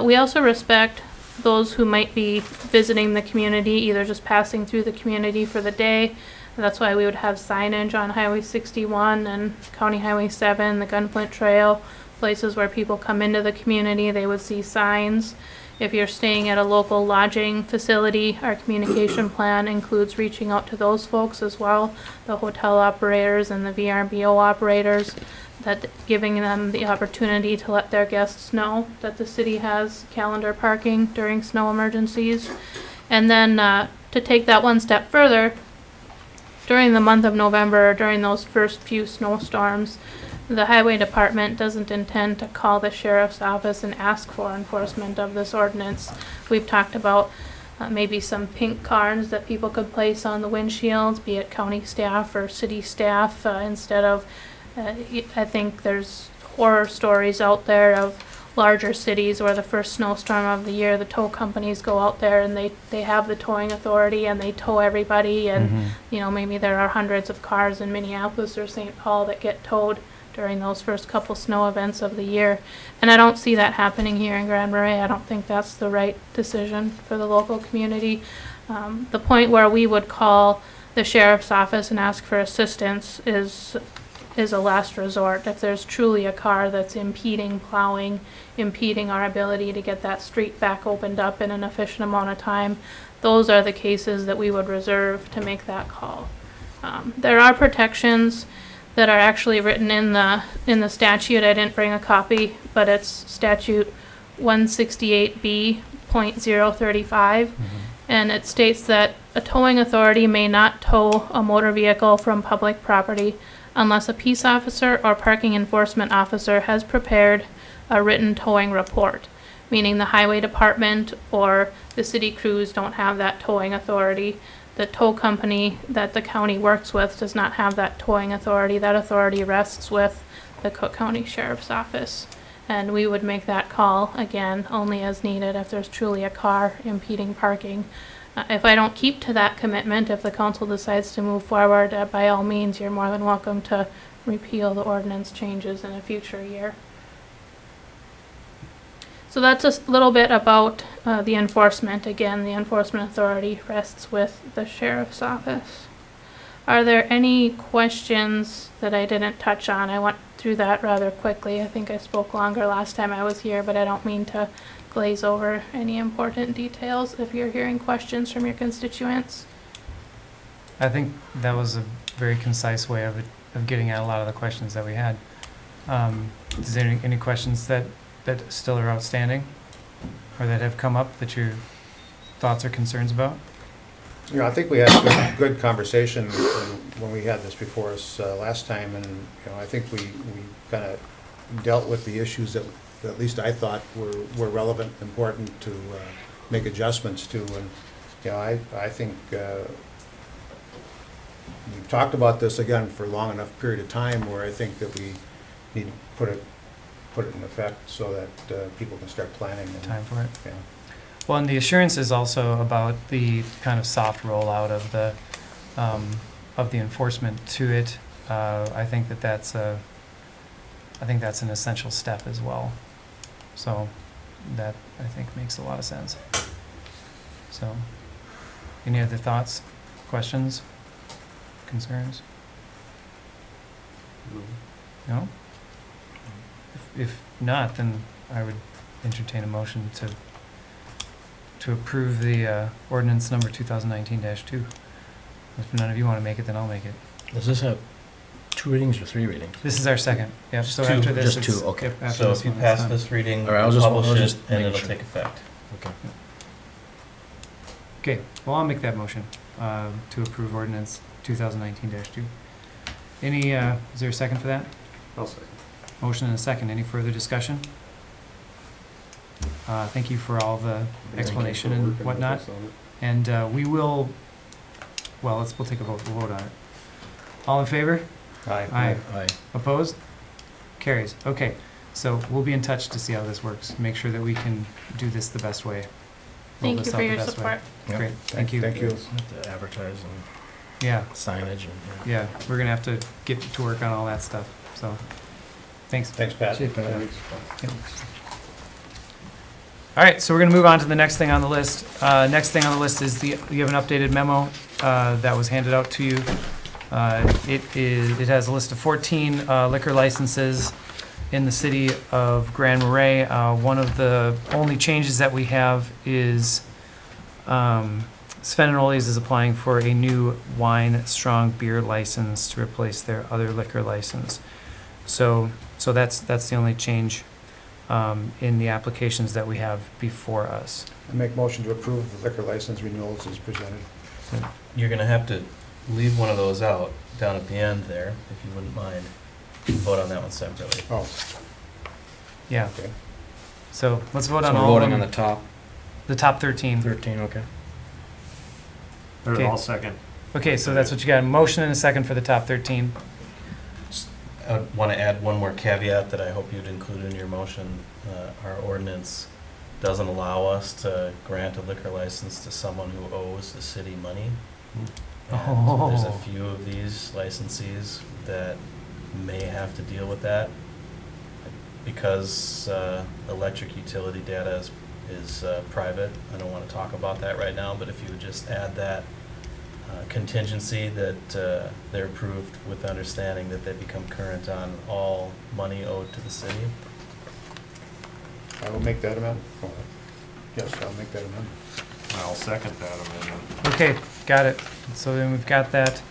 We also respect those who might be visiting the community, either just passing through the community for the day. That's why we would have signage on Highway 61 and County Highway 7, the Gunflint Trail, places where people come into the community, they would see signs. If you're staying at a local lodging facility, our communication plan includes reaching out to those folks as well, the hotel operators and the VRBO operators, that giving them the opportunity to let their guests know that the city has calendar parking during snow emergencies. And then to take that one step further, during the month of November, during those first few snowstorms, the highway department doesn't intend to call the sheriff's office and ask for enforcement of this ordinance. We've talked about maybe some pink cards that people could place on the windshields, be it county staff or city staff, instead of, I think there's horror stories out there of larger cities where the first snowstorm of the year, the tow companies go out there and they have the towing authority and they tow everybody, and you know, maybe there are hundreds of cars in Minneapolis or St. Paul that get towed during those first couple snow events of the year. And I don't see that happening here in Grand Marais. I don't think that's the right decision for the local community. The point where we would call the sheriff's office and ask for assistance is is a last resort. If there's truly a car that's impeding plowing, impeding our ability to get that street back opened up in an efficient amount of time, those are the cases that we would reserve to make that call. There are protections that are actually written in the statute. I didn't bring a copy, but it's statute 168B.035. And it states that a towing authority may not tow a motor vehicle from public property unless a peace officer or parking enforcement officer has prepared a written towing report, meaning the highway department or the city crews don't have that towing authority. The tow company that the county works with does not have that towing authority. That authority rests with the Cook County Sheriff's Office. And we would make that call, again, only as needed if there's truly a car impeding parking. If I don't keep to that commitment, if the council decides to move forward, by all means, you're more than welcome to repeal the ordinance changes in a future year. So that's a little bit about the enforcement. Again, the enforcement authority rests with the sheriff's office. Are there any questions that I didn't touch on? I went through that rather quickly. I think I spoke longer last time I was here, but I don't mean to glaze over any important details if you're hearing questions from your constituents.
I think that was a very concise way of getting at a lot of the questions that we had. Is there any questions that still are outstanding or that have come up that your thoughts or concerns about?
You know, I think we had a good conversation when we had this before us last time, and, you know, I think we kind of dealt with the issues that at least I thought were relevant, important to make adjustments to, and, you know, I think we've talked about this again for a long enough period of time where I think that we need to put it in effect so that people can start planning. And,
time for it.
yeah.
Well, and the assurance is also about the kind of soft rollout of the enforcement to it. I think that's an essential step as well. So that, I think, makes a lot of sense. So, any other thoughts, questions, concerns? No? If not, then I would entertain a motion to approve the ordinance number 2019-2. If none of you want to make it, then I'll make it.
Does this have 2 readings or 3 readings?
This is our second. Yep. So
Two,
after this,
just
it's-
2, okay.
yep, after
So
this
if you
one, it's
pass
done.
this reading,
All right, I'll
publish
just
it, and
making
it'll
sure.
take effect.
Okay.
Okay. Well, I'll make that motion to approve ordinance 2019-2. Any? Is there a second for that?
I'll second.
Motion and a second. Any further discussion? Thank you for all the explanation and whatnot. And we will. Well, we'll take a vote. We'll vote on it. All in favor? Aye.
Aye.
Opposed? Carries. Okay. So we'll be in touch to see how this works. Make sure that we can do this the best way. Roll
Thank
this
you
out
for
the
your
best way.
support.
Yep.
Great. Thank you.
Thank you.
Have to advertise and
Yeah.
signage and.
Yeah. We're gonna have to get to work on all that stuff. So, thanks.
Thanks, Pat.
All right, so we're going to move on to the next thing on the list. Next thing on the list is you have an updated memo that was handed out to you. It has a list of 14 liquor licenses in the city of Grand Marais. One of the only changes that we have is Sven and Ole's is applying for a new wine strong beer license to replace their other liquor license. So that's the only change in the applications that we have before us.
I make motion to approve the liquor license renewals as presented.
You're gonna have to leave one of those out down at the end there, if you wouldn't mind. Vote on that one separately.
Oh,
Yeah.
okay.
So let's vote
So
on
we're
all of
voting on
them.
the top
The top 13.
13, okay.
Okay.
I'll second.
Okay, so that's what you got. A motion and a second for the top 13.
I want to add one more caveat that I hope you'd include in your motion. Our ordinance doesn't allow us to grant a liquor license to someone who owes the city money. And there's a few of these licensees that may have to deal with that because electric utility data is private. I don't want to talk about that right now, but if you would just add that, contingency that they're approved with understanding that they become current on all money owed to the city.
I will make that amendment. Yes, I'll make that amendment.
I'll second that amendment.
Okay, got it. So then we've got that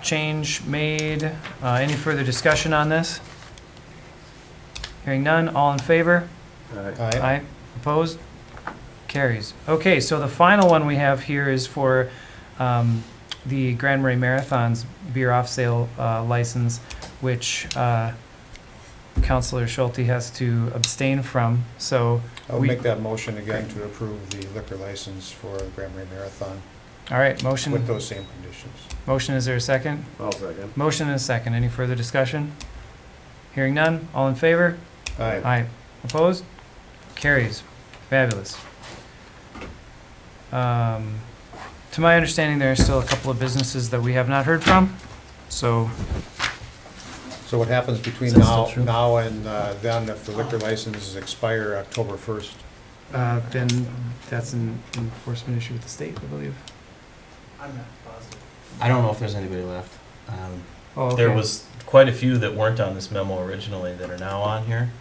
change made. Any further discussion on this? Hearing none, all in favor? Aye. Opposed? Carries. Okay, so the final one we have here is for the Grand Marais Marathon's beer off sale license, which Councilor Schulte has to abstain from. So
I'll
we-
make that motion again to approve the liquor license for the Grand Marais Marathon
all right,
with
motion.
those same conditions.
Motion, is there a second?
I'll second.
Motion and a second. Any further discussion? Hearing none, all in favor?
Aye.
Aye. Opposed? Carries. Fabulous. To my understanding, there are still a couple of businesses that we have not heard from, so,
So what happens between
Is that still true?
now and then, if the liquor licenses expire October 1st?
then that's an enforcement issue with the state, I believe.
I don't know if there's anybody left.
Oh, okay.
There was quite a few that weren't on this memo originally that are now on here,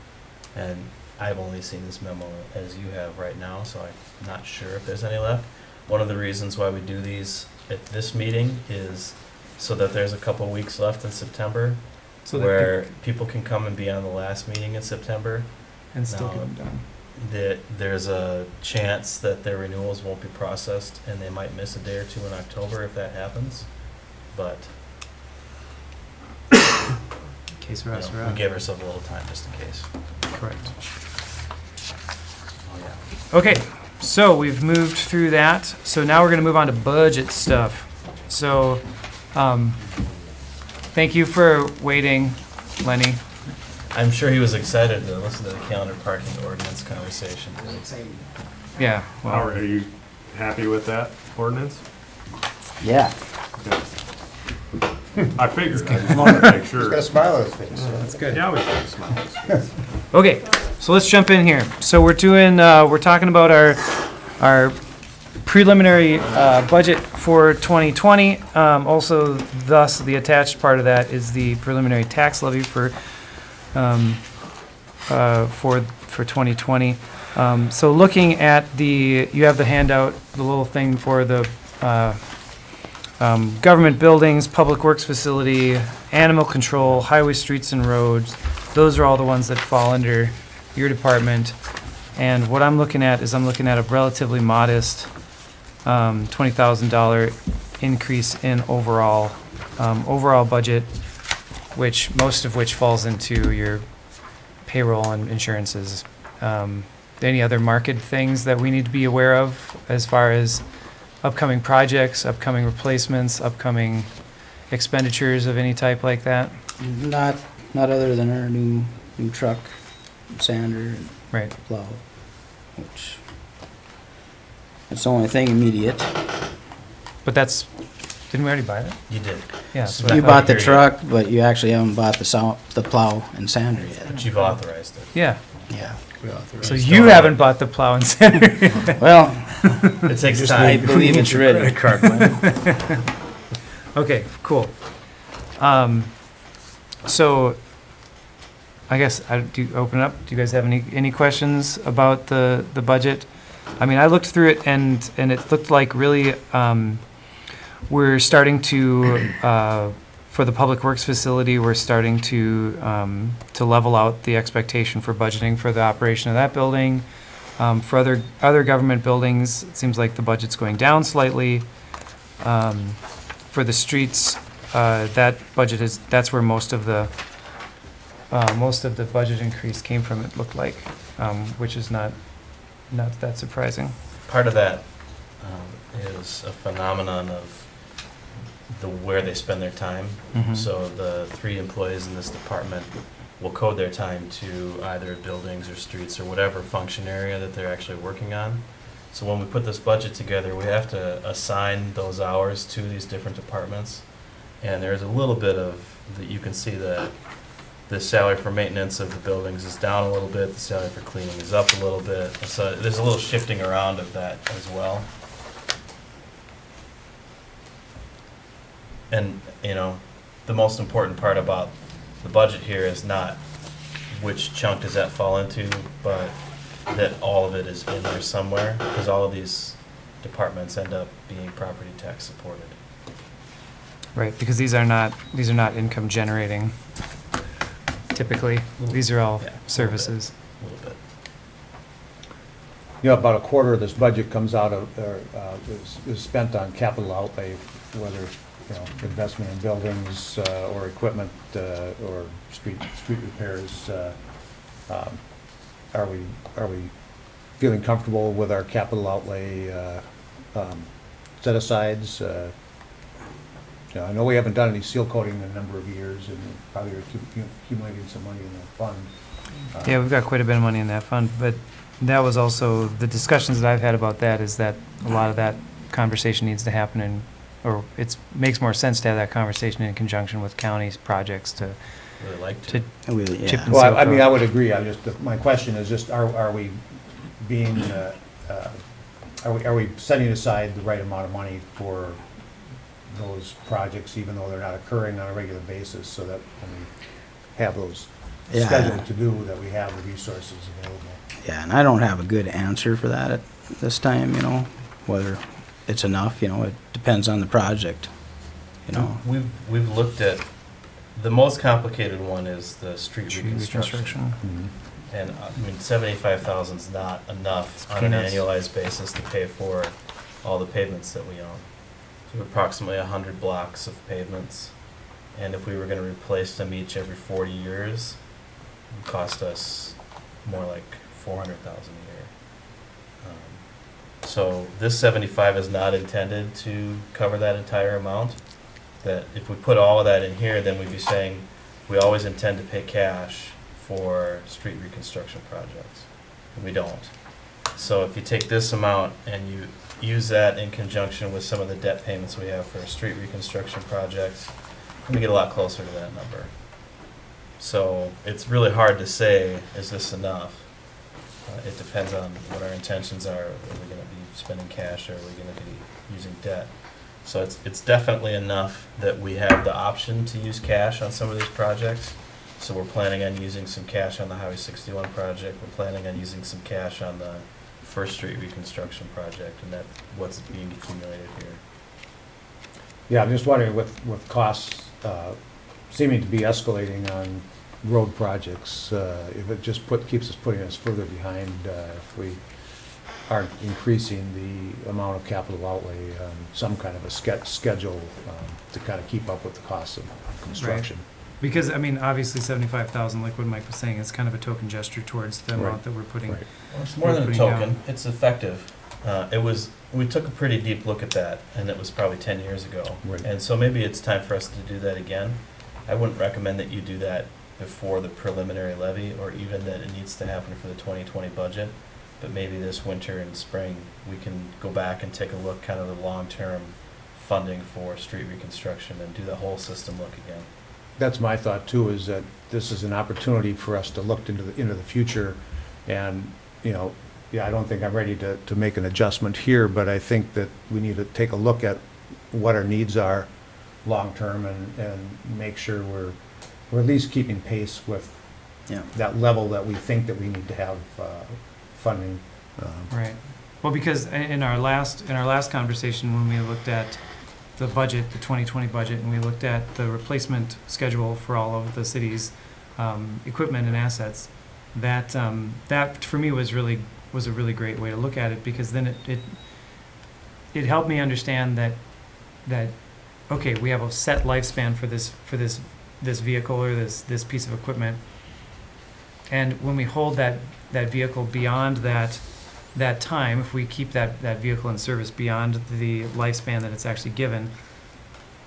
and I've only seen this memo as you have right now, so I'm not sure if there's any left. One of the reasons why we do these at this meeting is so that there's a couple weeks left in September
So that
where people can come and be on the last meeting in September.
and still
No.
get them done.
That there's a chance that their renewals won't be processed and they might miss a day or two in October if that happens. But
Case for
you
us,
know,
we're
we
out.
gave ourselves a little time just in case.
Correct.
Oh, yeah.
Okay, so we've moved through that. So now we're gonna move on to budget stuff. So, thank you for waiting, Lenny.
I'm sure he was excited to listen to the calendar parking ordinance conversation.
Yeah,
Are
well,
are you happy with that ordinance?
Yeah.
I figured, I just wanted to make
He's
sure.
got a smile on his face.
that's good.
Yeah, we can smile.
Okay, so let's jump in here. So we're talking about our preliminary budget for 2020. Also, thus, the attached part of that is the preliminary tax levy for 2020. So looking at you have the handout, the little thing for the government buildings, public works facility, animal control, highway, streets, and roads. Those are all the ones that fall under your department. And what I'm looking at is a relatively modest $20,000 increase in overall budget, most of which falls into your payroll and insurances. Any other market things that we need to be aware of as far as upcoming projects, upcoming replacements, upcoming expenditures of any type like that?
Not other than our new truck, sander, and
Right.
plow, which, it's the only thing immediate.
But didn't we already buy that?
You did.
Yeah.
So
so
You
that-
bought the
period.
truck, but you actually haven't bought the plow and sander yet.
But you've authorized it.
Yeah.
Yeah.
So you haven't bought the plow and sander.
Well,
It takes
I
time.
believe it's ready.
Okay, cool. So I guess do you open up? Do you guys have any questions about the budget? I mean, I looked through it and it looked like really we're starting to for the public works facility, we're starting to level out the expectation for budgeting for the operation of that building. For other government buildings, it seems like the budget's going down slightly. For the streets, that's where most of the budget increase came from, it looked like, which is not that surprising.
Part of that is a phenomenon of where they spend their time.
Mhm.
So the 3 employees in this department will code their time to either buildings or streets or whatever function area that they're actually working on. So when we put this budget together, we have to assign those hours to these different departments. And there's a little bit of, you can see that the salary for maintenance of the buildings is down a little bit, the salary for cleaning is up a little bit. So there's a little shifting around of that as well. And, you know, the most important part about the budget here is not which chunk does that fall into, but that all of it is in there somewhere, because all of these departments end up being property tax supported.
Right, because these are not income generating typically. These are all
Yeah, a little bit.
services.
A little bit.
You know, about a quarter of this budget comes out of, is spent on capital outlay, whether, you know, investment in buildings, or equipment, or street repairs. Are we feeling comfortable with our capital outlay, set-asides? You know, I know we haven't done any seal coating in a number of years, and probably are accumulating some money in the fund.
Yeah, we've got quite a bit of money in that fund, but that was also, the discussions that I've had about that is that a lot of that conversation needs to happen in, or makes more sense to have that conversation in conjunction with counties' projects to
Really like to.
chip and
Well,
seal
I mean,
coat.
I would agree. My question is just, are we being, are we setting aside the right amount of money for those projects, even though they're not occurring on a regular basis, so that when we have those
Yeah.
scheduled to do, that we have the resources available?
Yeah, and I don't have a good answer for that at this time, you know, whether it's enough, you know, it depends on the project, you know.
We've looked at, the most complicated one is the street
Street
reconstruction.
reconstruction.
And, I mean, 75,000 is not enough
It's
on an
peanuts.
annualized basis to pay for all the pavements that we own. So approximately 100 blocks of pavements, and if we were gonna replace them each every 40 years, it would cost us more like 400,000 a year. So this 75 is not intended to cover that entire amount. That if we put all of that in here, then we'd be saying, we always intend to pay cash for street reconstruction projects, and we don't. So if you take this amount and you use that in conjunction with some of the debt payments we have for street reconstruction projects, we get a lot closer to that number. So it's really hard to say, is this enough? It depends on what our intentions are. Are we gonna be spending cash, or are we gonna be using debt? So it's definitely enough that we have the option to use cash on some of these projects. So we're planning on using some cash on the Highway 61 project. We're planning on using some cash on the First Street reconstruction project, and that's what's being accumulated here.
Yeah, I'm just wondering, with costs seeming to be escalating on road projects, if it just keeps us putting us further behind, if we aren't increasing the amount of capital outlay on some kind of a schedule to kind of keep up with the costs of construction.
Because, I mean, obviously 75,000, like what Mike was saying, is kind of a token gesture towards the amount
Right.
that we're putting.
Right.
Well, it's more than a
Putting down.
token, it's effective. We took a pretty deep look at that, and it was probably 10 years ago.
Right.
And so maybe it's time for us to do that again. I wouldn't recommend that you do that before the preliminary levy, or even that it needs to happen for the 2020 budget. But maybe this winter and spring, we can go back and take a look, kind of the long-term funding for street reconstruction, and do the whole system look again.
That's my thought too, is that this is an opportunity for us to look into the future. And, you know, yeah, I don't think I'm ready to make an adjustment here, but I think that we need to take a look at what our needs are long-term, and make sure we're at least keeping pace with
Yeah.
that level that we think that we need to have funding.
Right. Well, because in our last conversation, when we looked at the budget, the 2020 budget, and we looked at the replacement schedule for all of the city's equipment and assets, that for me was a really great way to look at it, because then it helped me understand that okay, we have a set lifespan for this vehicle or this piece of equipment, and when we hold that vehicle beyond that time, if we keep that vehicle in service beyond the lifespan that it's actually given,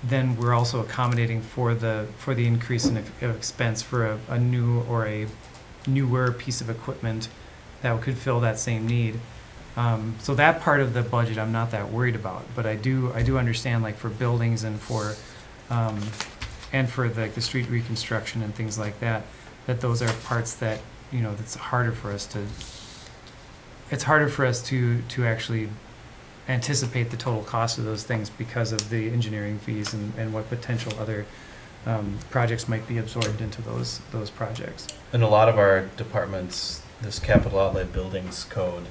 then we're also accommodating for the increase in expense for a new or a newer piece of equipment that could fill that same need. So that part of the budget I'm not that worried about, but I do understand, like, for buildings and for the street reconstruction and things like that, that those are parts that, you know, that's harder for us to actually anticipate the total cost of those things because of the engineering fees and what potential other projects might be absorbed into those projects.
In a lot of our departments, this capital outlay buildings code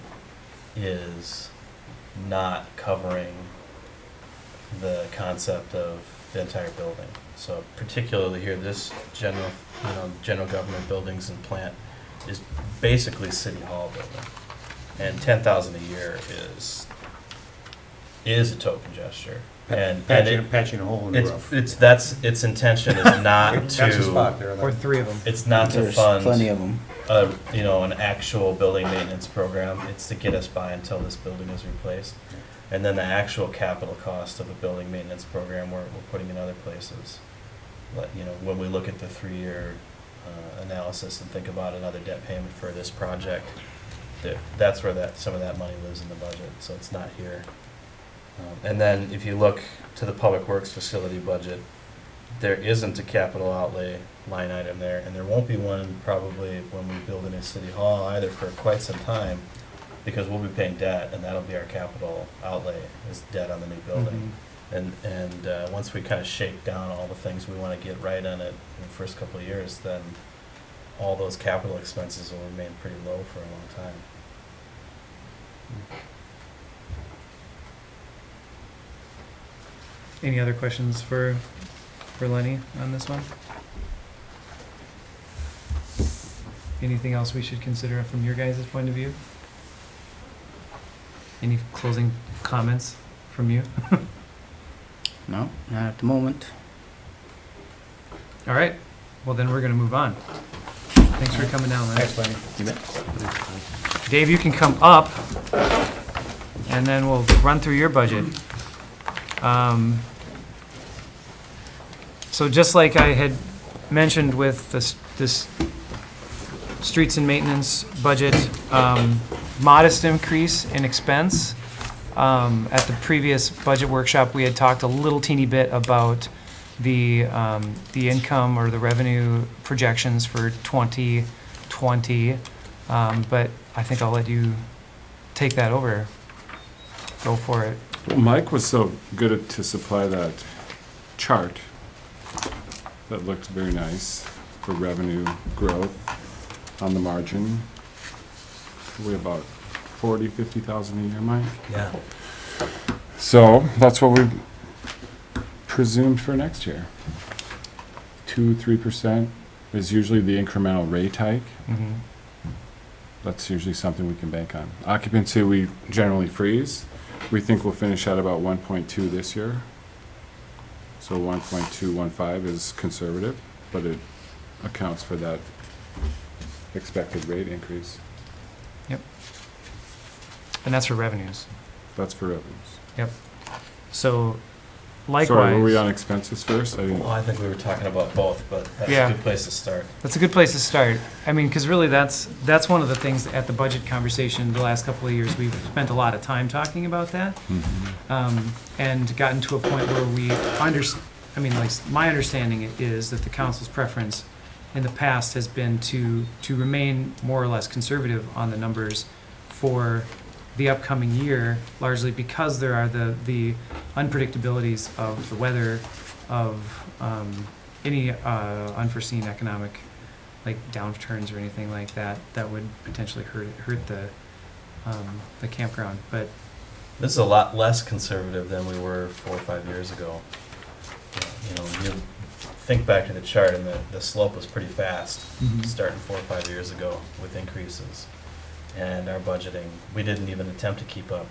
is not covering the concept of the entire building. So particularly here, this general government buildings and plant is basically city hall building. And 10,000 a year is a token gesture. And
Patching a hole in the roof.
its intention is not
That's a spot
to,
there.
Or three of them.
it's not to
There's
fund
plenty of them.
an actual building maintenance program. It's to get us by until this building is replaced. And then the actual capital cost of a building maintenance program we're putting in other places. But, when we look at the 3-year analysis and think about another debt payment for this project, that's where some of that money lives in the budget, so it's not here. And then if you look to the Public Works facility budget, there isn't a capital outlay line item there, and there won't be one probably when we build a new city hall either for quite some time, because we'll be paying debt, and that'll be our capital outlay, is debt on the new building. And once we kind of shake down all the things we want to get right on it in the first couple of years, then all those capital expenses will remain pretty low for a long time.
Any other questions for Lenny on this one? Anything else we should consider from your guys' point of view? Any closing comments from you?
No, not at the moment.
All right, well then we're gonna move on. Thanks for coming down, Lenny.
Thanks, Lenny.
Dave, you can come up, and then we'll run through your budget. So just like I had mentioned with this streets and maintenance budget, modest increase in expense. At the previous budget workshop, we had talked a little teeny bit about the income or the revenue projections for 2020, but I think I'll let you take that over. Go for it.
Well, Mike was so good to supply that chart that looked very nice for revenue growth on the margin. Probably about 50,000 a year, Mike.
Yeah.
So that's what we presumed for next year. 2-3% is usually the incremental rate hike.
Mm-hmm.
That's usually something we can bank on. Occupancy, we generally freeze. We think we'll finish at about 1.2 this year. So 1.215 is conservative, but it accounts for that expected rate increase.
Yep. And that's for revenues.
That's for revenues.
Yep. So likewise.
Sorry, were we on expenses first? I didn't.
Well, I think we were talking about both, but that's
Yeah.
a good place to start.
That's a good place to start. I mean, because really that's one of the things at the budget conversation the last couple of years, we've spent a lot of time talking about that. And gotten to a point where my understanding is that the council's preference in the past has been to remain more or less conservative on the numbers for the upcoming year, largely because there are the unpredictabilities of the weather, of any unforeseen economic like downturns or anything like that that would potentially hurt the campground. But
This is a lot less conservative than we were 4 or 5 years ago. You think back to the chart, and the slope was pretty fast, starting 4 or 5 years ago with increases. And our budgeting, we didn't even attempt to keep up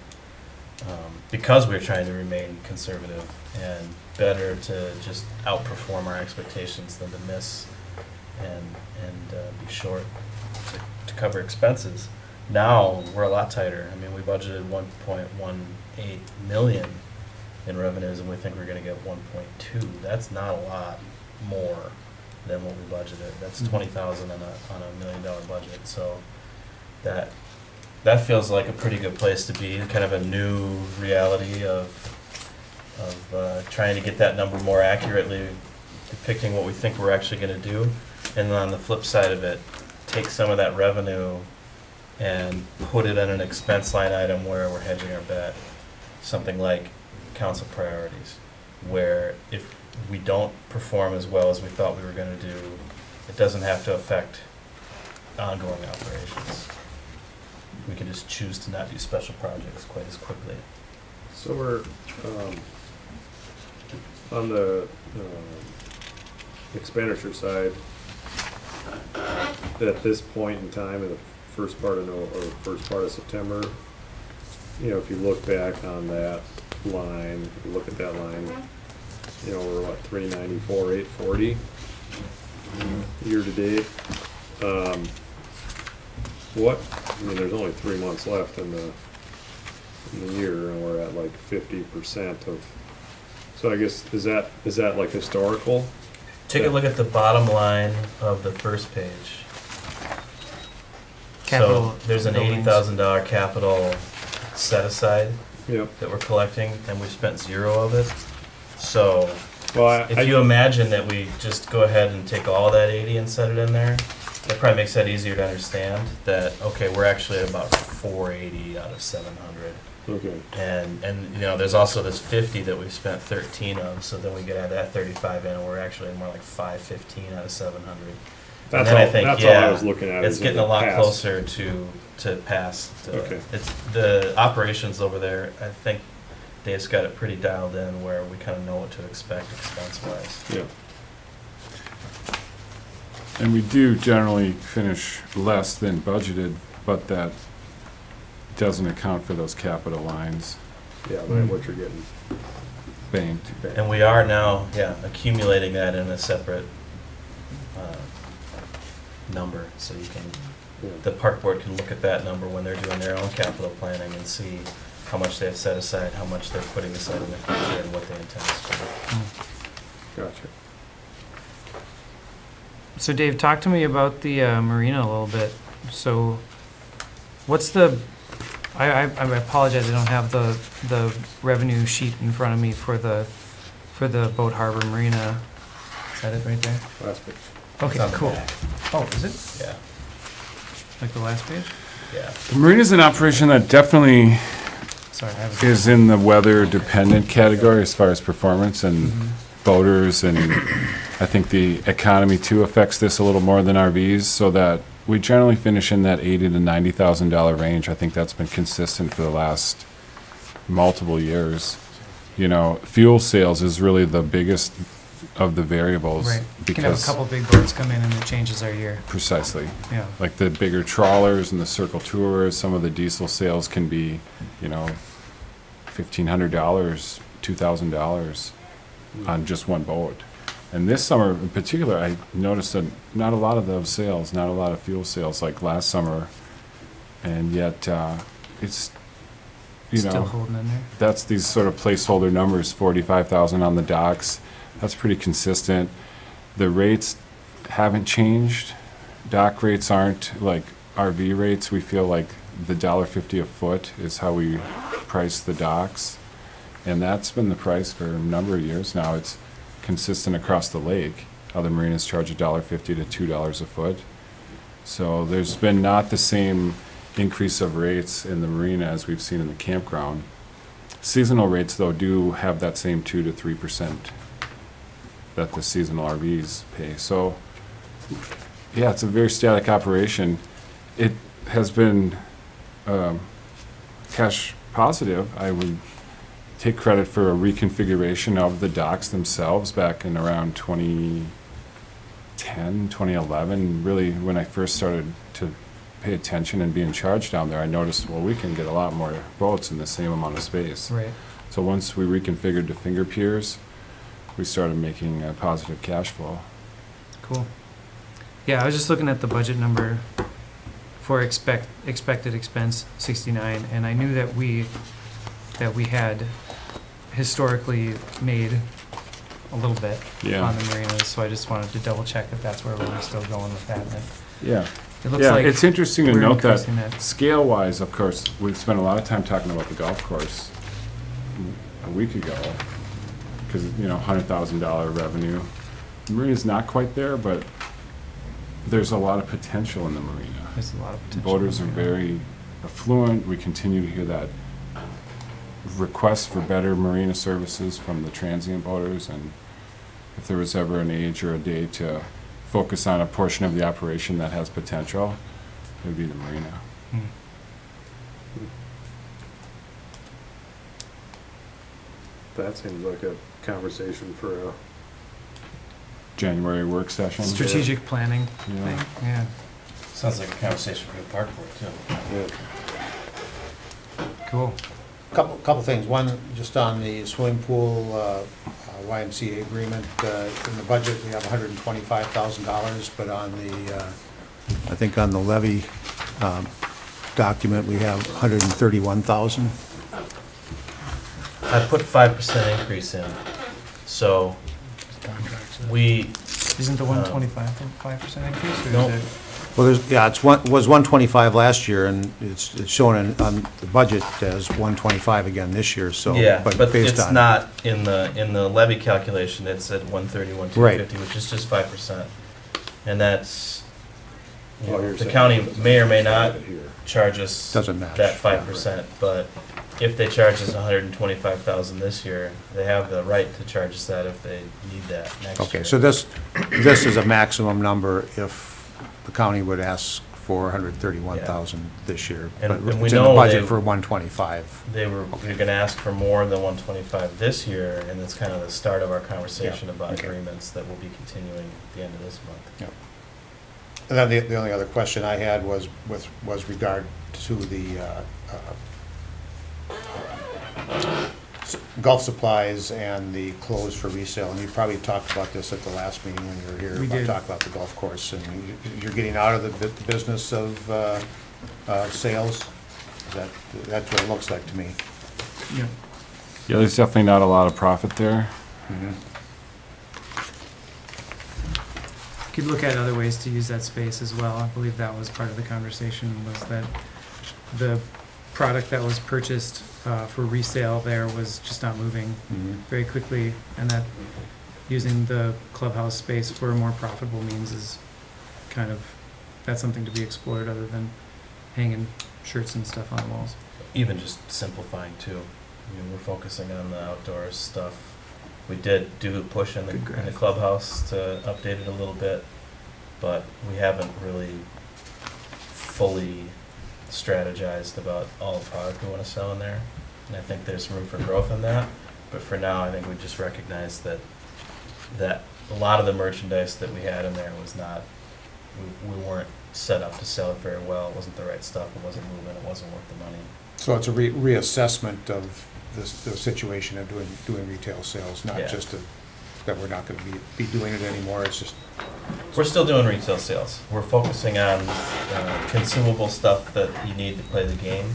because we were trying to remain conservative, and better to just outperform our expectations than to miss and be short to cover expenses. Now, we're a lot tighter. I mean, we budgeted 1.18 million in revenues, and we think we're gonna get 1.2. That's not a lot more than what we budgeted. That's 20,000 on a $1 million budget. So that feels like a pretty good place to be. Kind of a new reality of trying to get that number more accurately depicting what we think we're actually gonna do. And then on the flip side of it, take some of that revenue and put it in an expense line item where we're hedging our bet. something like council priorities, where if we don't perform as well as we thought we were gonna do, it doesn't have to affect ongoing operations. We can just choose to not do special projects quite as quickly.
So we're, on the, expenditure side, at this point in time, in the first part of September, you know, if you look back on that line, look at that line, you know, we're what, 394, 840 year to date. I mean, there's only 3 months left in the year, and we're at like 50% of, so I guess, is that like historical?
Take a look at the bottom line of the first page.
Capital
So there's an
buildings.
$80,000 capital set aside
Yep.
that we're collecting, and we've spent 0 of it. So
Well,
if you imagine that we just go ahead and take all that 80 and set it in there, that probably makes that easier to understand, that, okay, we're actually at about 480 out of 700.
okay.
And you know, there's also this 50 that we've spent 13 of, so then we get add that 35 in, and we're actually more like 515 out of 700.
That's
And then
all,
I think,
that's all I
yeah,
was looking at.
It's
is in
getting
the
a lot
past.
closer to past.
Okay.
It's the operations over there. I think Dave's got it pretty dialed in where we kind of know what to expect expense-wise.
Yeah.
And we do generally finish less than budgeted, but that doesn't account for those capital lines
Yeah, but what you're getting.
banked.
And we are now, accumulating that in a separate number, so you can,
Yeah.
the park board can look at that number when they're doing their own capital planning and see how much they've set aside, how much they're putting aside in the future, and what they intend to spend.
Gotcha.
So Dave, talk to me about the marina a little bit. So what's the, I apologize, I don't have the revenue sheet in front of me for the Boat Harbor Marina. Is that it right there?
Last page.
Okay,
It's on the
cool.
back.
Oh, is it?
Yeah,
Like the last page?
yeah.
The marina's an operation that definitely
Sorry, I have
is in the weather-dependent category as far as performance and boaters, and I think the economy too affects this a little more than RVs, so that we generally finish in that $80,000 to $90,000 range. I think that's been consistent for the last multiple years. You know, fuel sales is really the biggest of the variables.
Right. You can have a
because
couple big boats come in and it changes our year.
precisely.
Yeah.
Like the bigger trawlers and the circle tours, some of the diesel sales can be, you know, $1,500, $2,000 on just one boat. And this summer in particular, I noticed that not a lot of those sales, not a lot of fuel sales like last summer. And yet, it's, you
Still
know,
holding in there.
that's these sort of placeholder numbers, 45,000 on the docks. That's pretty consistent. The rates haven't changed. Dock rates aren't like RV rates. We feel like the $1.50 a foot is how we price the docks. And that's been the price for a number of years now. It's consistent across the lake. Other marinas charge $1.50 to $2 a foot. So there's been not the same increase of rates in the marina as we've seen in the campground. Seasonal rates, though, do have that same 2 to 3% that the seasonal RVs pay. So, yeah, it's a very static operation. It has been cash positive. I would take credit for a reconfiguration of the docks themselves back in around 2010, 2011. Really, when I first started to pay attention and be in charge down there, I noticed, well, we can get a lot more boats in the same amount of space.
Right.
So once we reconfigured the finger piers, we started making a positive cash flow.
Cool. Yeah, I was just looking at the budget number for expected expense 69, and I knew that we had historically made a little bit
Yeah.
on the marinas, so I just wanted to double check if that's where we're still going with that. And
Yeah.
it looks
Yeah,
like
it's interesting to
we're
note that
increasing that.
scale-wise, of course, we've spent a lot of time talking about the golf course a week ago, because, you know, $100,000 revenue. The marina's not quite there, but there's a lot of potential in the marina.
There's a lot of potential.
Boaters are very affluent. We continue to hear that
requests for better marina services from the transient boaters, and if there was ever an age or a day to focus on a portion of the operation that has potential, it would be the marina.
That seems like a conversation for a,
January work session.
Strategic planning
Yeah.
thing, yeah.
Sounds like a conversation for the park board, too.
Cool.
Couple things. One, just on the swimming pool YMCA agreement, in the budget, we have $125,000, but on the, I think on the levy document, we have $131,000.
I put 5% increase in, so we,
Isn't the 125 5% increase, or
Nope.
is it?
Well, there's, yeah, was 125 last year, and it's shown on the budget as 125 again this year, so.
yeah, but
based
it's
on-
not in the levy calculation, it's at 131, 250, which is just 5%. And that's, you
Oh,
know,
you're
the
saying
county
it doesn't
may or may
have
not
it here.
charge us
Doesn't match.
that 5%, but if they charge us 125,000 this year, they have the right to charge us that if they need that next year.
Okay, so this is a maximum number if the county would ask for 131,000 this year.
And-
But
and we
it's in the
know
budget
they-
for 125.
You're gonna ask for more than 125 this year, and it's kind of the start of our conversation
Yeah,
about
okay.
agreements that will be continuing at the end of this month.
And then the only other question I had was regard to the Gulf Supplies and the clothes for resale. And you probably talked about this at the last meeting when you were here.
We did.
Talk about the golf course, and you're getting out of the business of sales. That's what it looks like to me.
Yeah.
Yeah, there's definitely not a lot of profit there.
Could look at other ways to use that space as well. I believe that was part of the conversation, was that the product that was purchased for resale there was just not moving very quickly, and that using the clubhouse space for a more profitable means is kind of, that's something to be explored other than hanging shirts and stuff on walls.
Even just simplifying too. I mean, we're focusing on the outdoors stuff. We did do a push in the clubhouse to update it a little bit, but we haven't really fully strategized about all the product we want to sell in there. And I think there's room for growth in that. But for now, I think we just recognize that a lot of the merchandise that we had in there was not, we weren't set up to sell it very well. It wasn't the right stuff. It wasn't moving. It wasn't worth the money.
So it's a reassessment of the situation of doing retail sales, not
Yeah.
just that we're not going to be doing it anymore. It's just,
We're still doing retail sales. We're focusing on consumable stuff that you need to play the game,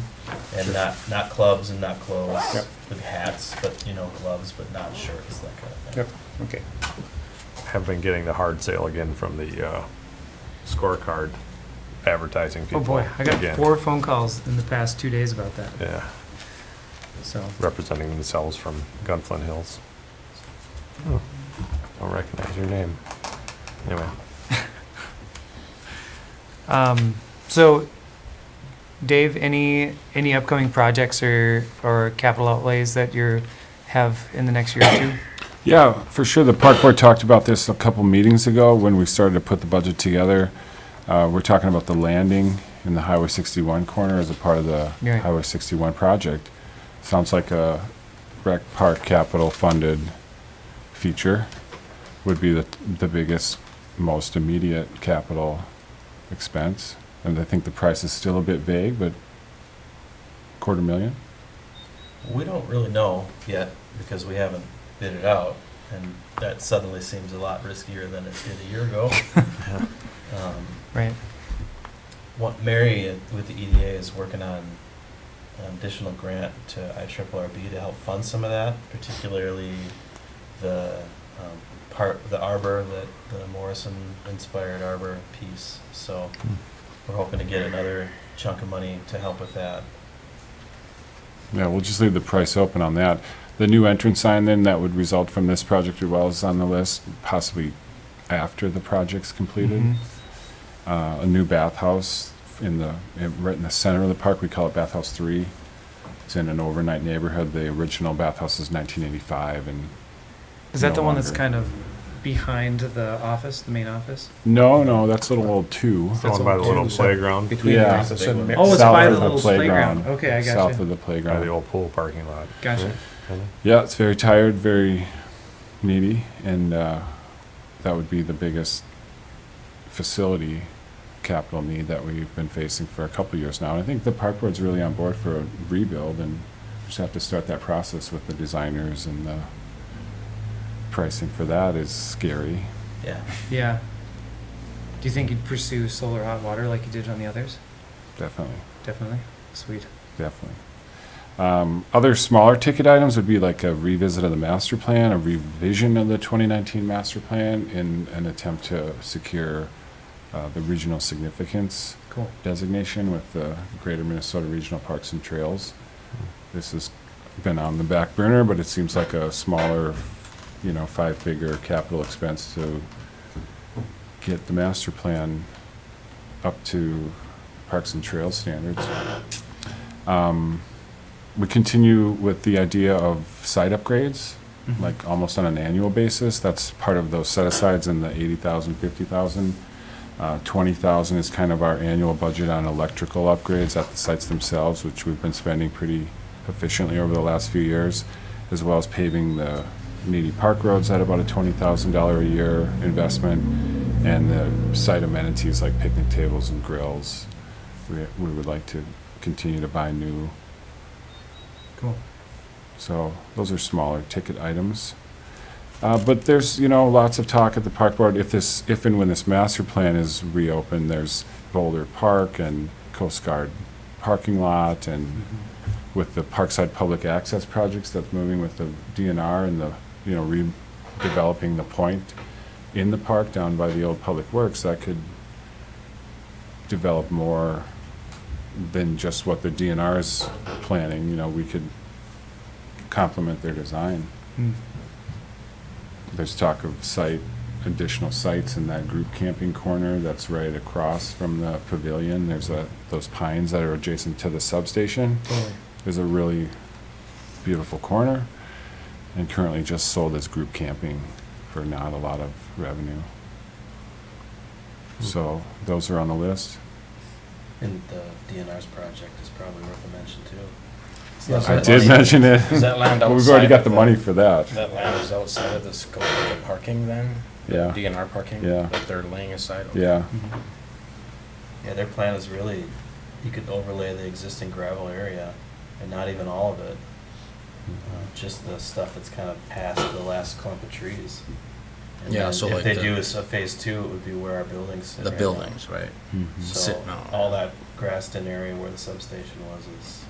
and not clubs and not clothes.
Yep.
With hats, but gloves, but not shirts, that kind of thing.
yep, okay.
have been getting the hard sale again from the scorecard advertising people.
Oh boy, I got
again.
4 phone calls in the past 2 days about that,
Yeah,
so.
representing themselves from Gunflint Hills. Oh, don't recognize your name. Anyway,
So, Dave, any upcoming projects or capital outlays that you have in the next year or two?
Yeah, for sure. The park board talked about this a couple meetings ago when we started to put the budget together. We're talking about the landing in the Highway 61 corner as a part of the
Right.
Highway 61 project. Sounds like a rec park capital funded feature would be the biggest, most immediate capital expense. And I think the price is still a bit vague, but $250,000.
We don't really know yet because we haven't bid it out, and that suddenly seems a lot riskier than it did a year ago.
Right.
What Mary with the EDA is working on an additional grant to IRRB to help fund some of that, particularly the the arbor, the Morrison-inspired arbor piece. So we're hoping to get another chunk of money to help with that.
Yeah, we'll just leave the price open on that. The new entrance sign then that would result from this project as well is on the list, possibly after the project's completed.
Mhm.
A new bathhouse right in the center of the park. We call it Bathhouse 3. It's in an overnight neighborhood. The original bathhouse is 1985, and
Is that
no
the one that's
longer.
kind of behind the office, the main office?
no, that's Little Old 2.
It's the one by the little playground,
Between
Yeah.
the office and
Oh, it's
South
by
of
the little playground. Okay, I
South
gotcha.
of the
by
playground.
the old pool parking lot.
Gotcha.
Yeah, it's very tired, very needy, and that would be the biggest facility capital need that we've been facing for a couple of years now. And I think the park board's really on board for a rebuild, and just have to start that process with the designers, and the pricing for that is scary.
Yeah.
Yeah. Do you think you'd pursue solar hot water like you did on the others?
Definitely,
Definitely. Sweet.
definitely. Other smaller ticket items would be like a revisit of the master plan, a revision of the 2019 master plan in an attempt to secure the regional significance
Cool.
designation with the Greater Minnesota Regional Parks and Trails. This has been on the back burner, but it seems like a smaller, 5-figure capital expense to get the master plan up to Parks and Trails standards. We continue with the idea of site upgrades, like almost on an annual basis. That's part of those set-asides in the 80,000, 50,000. 20,000 is kind of our annual budget on electrical upgrades at the sites themselves, which we've been spending pretty efficiently over the last few years, as well as paving the needy park roads at about a $20,000 a year investment, and the site amenities like picnic tables and grills. We would like to continue to buy new.
Cool.
So those are smaller ticket items. But there's, lots of talk at the park board. If and when this master plan is reopened, there's Boulder Park and Coast Guard parking lot, and with the Parkside Public Access projects that's moving with the DNR and the, redeveloping the point in the park down by the old Public Works, that could develop more than just what the DNR is planning. We could complement their design.
Mm.
There's talk of additional sites in that group camping corner that's right across from the pavilion. There's those pines that are adjacent to the substation.
Totally.
There's a really beautiful corner, and currently just sold as group camping for not a lot of revenue. So those are on the list.
And the DNR's project is probably worth a mention too.
Yes,
I did mention it.
Is that land
But
outside?
we've already got
of
the money for that.
That land is outside of the scope of the parking then?
Yeah.
DNR parking?
Yeah.
That they're laying aside? Okay.
Yeah.
Yeah, their plan is really, you could overlay the existing gravel area, and not even all of it. Just the stuff that's kind of past the last clump of trees. And
Yeah,
then
so
if
like
they
the-
do a phase two, it would be where our buildings sit
The
right now.
buildings, right?
Mhm.
So
Sitting on.
all that grassed-in area where the substation was is